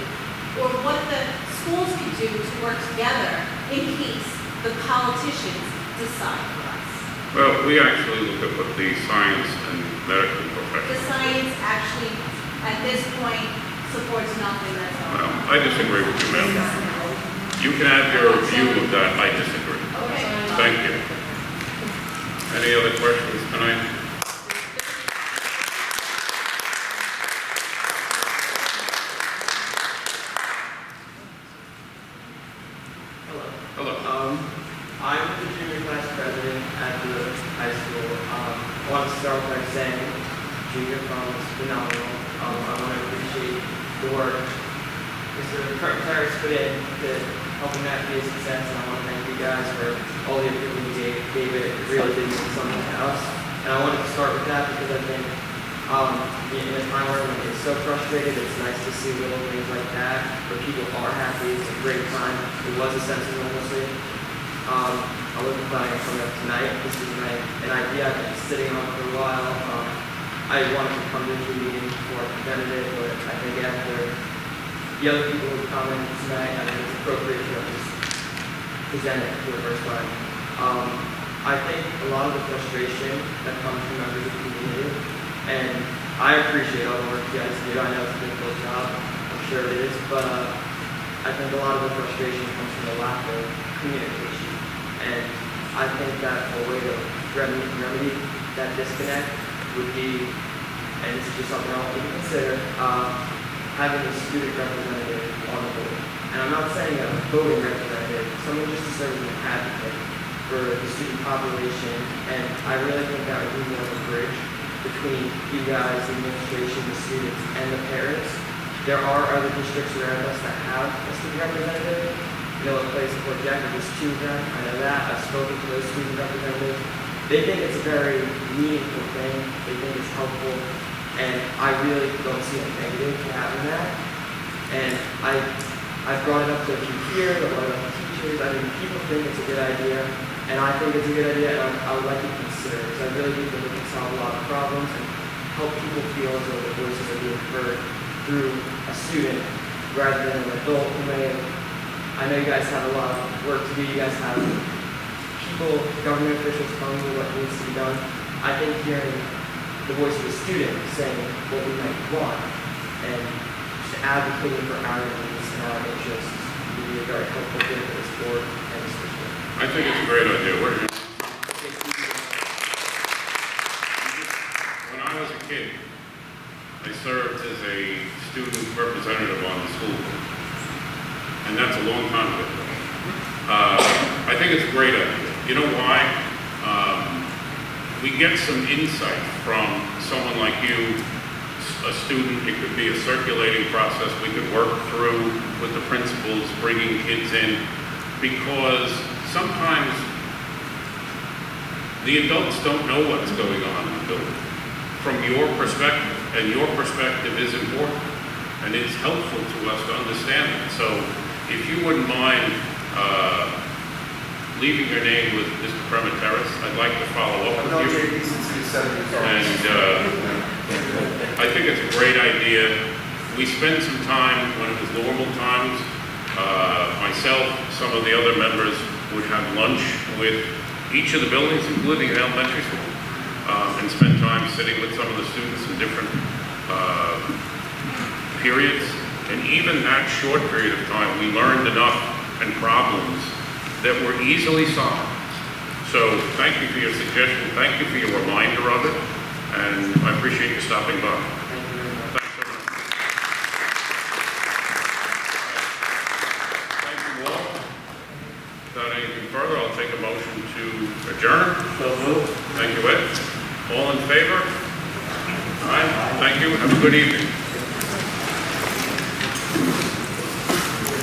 or what the schools could do to work together in case the politicians decide for us. Well, we actually look at what the science and medical The profession. science actually, at this point, supports nothing that's going Well, on. I disagree with you, ma'am. You can have your view of that, I disagree. Okay. Thank you. Any other questions tonight? Hello. I'm the junior class president at the high school. I want to start by saying junior prom is phenomenal. I want to appreciate the work Mr. Curtis put in to helping that be a success, and I want to thank you guys for all the improvement you gave it. It really did mean something to us. And I wanted to start with that because I think in a time where everyone is so frustrated, it's nice to see little things like that where people are happy. It's a great time. It was a sense of normalcy. I wasn't planning on coming up tonight. This is an idea I've been sitting on for a while. I wanted to come to the meeting before I presented it, but I think after the other people who commented tonight, I think it's appropriate to just present it for the first time. I think a lot of the frustration that comes from members of the community, and I appreciate all the work you guys do. I know it's a difficult job, I'm sure it is, but I think a lot of the frustration comes from the lack of communication. And I think that a way to remedy that disconnect would be, and this is just something I want you to consider, having a student representative on the board. And I'm not saying a voting representative, someone just to serve as an advocate for the student population. And I really think that would be more of a bridge between you guys, the administration, the students, and the parents. There are other districts around us that have a student representative. You know, a place in Fort Jack, there's 2 of them. I know that. I've spoken to those student representatives. They think it's a very meaningful thing. They think it's helpful. And I really don't see a negative to having that. And I've brought it up to a few here, a lot of teachers. I mean, people think it's a good idea. And I think it's a good idea, and I would like to consider it. Because I really do think it can solve a lot of problems and help people feel as though their voices are being heard through a student rather than an adult who may have. I know you guys have a lot of work to do. You guys have people, government officials telling you what needs to be done. I think hearing the voice of the student saying what we might want and just advocating for our needs and our interests would be a very helpful thing for this board and this district. I think it's a great idea. What are you? When I was a kid, I served as a student representative on the school board, and that's a long time ago. I think it's a great idea. You know why? We get some insight from someone like you, a student. It could be a circulating process we could work through with the principals, bringing kids in, because sometimes the adults don't know what's going on in the building from your perspective, and your perspective is important, and it's helpful to us to understand it. So if you wouldn't mind leaving your name with Mr. Premateris, I'd like to follow up with you. And I think it's a great idea. We spent some time when it was normal times. Myself, some of the other members would have lunch with each of the buildings, including the elementary school, and spend time sitting with some of the students in different periods. And even that short period of time, we learned enough and problems that were easily solved. So thank you for your suggestion. Thank you for your reminder of it. And I appreciate you stopping by. Thanks, everyone. Thank you all. Without anything further, I'll take a motion to adjourn. So moved. Thank you, Ed. All in favor? All right. Thank you. Have a good evening.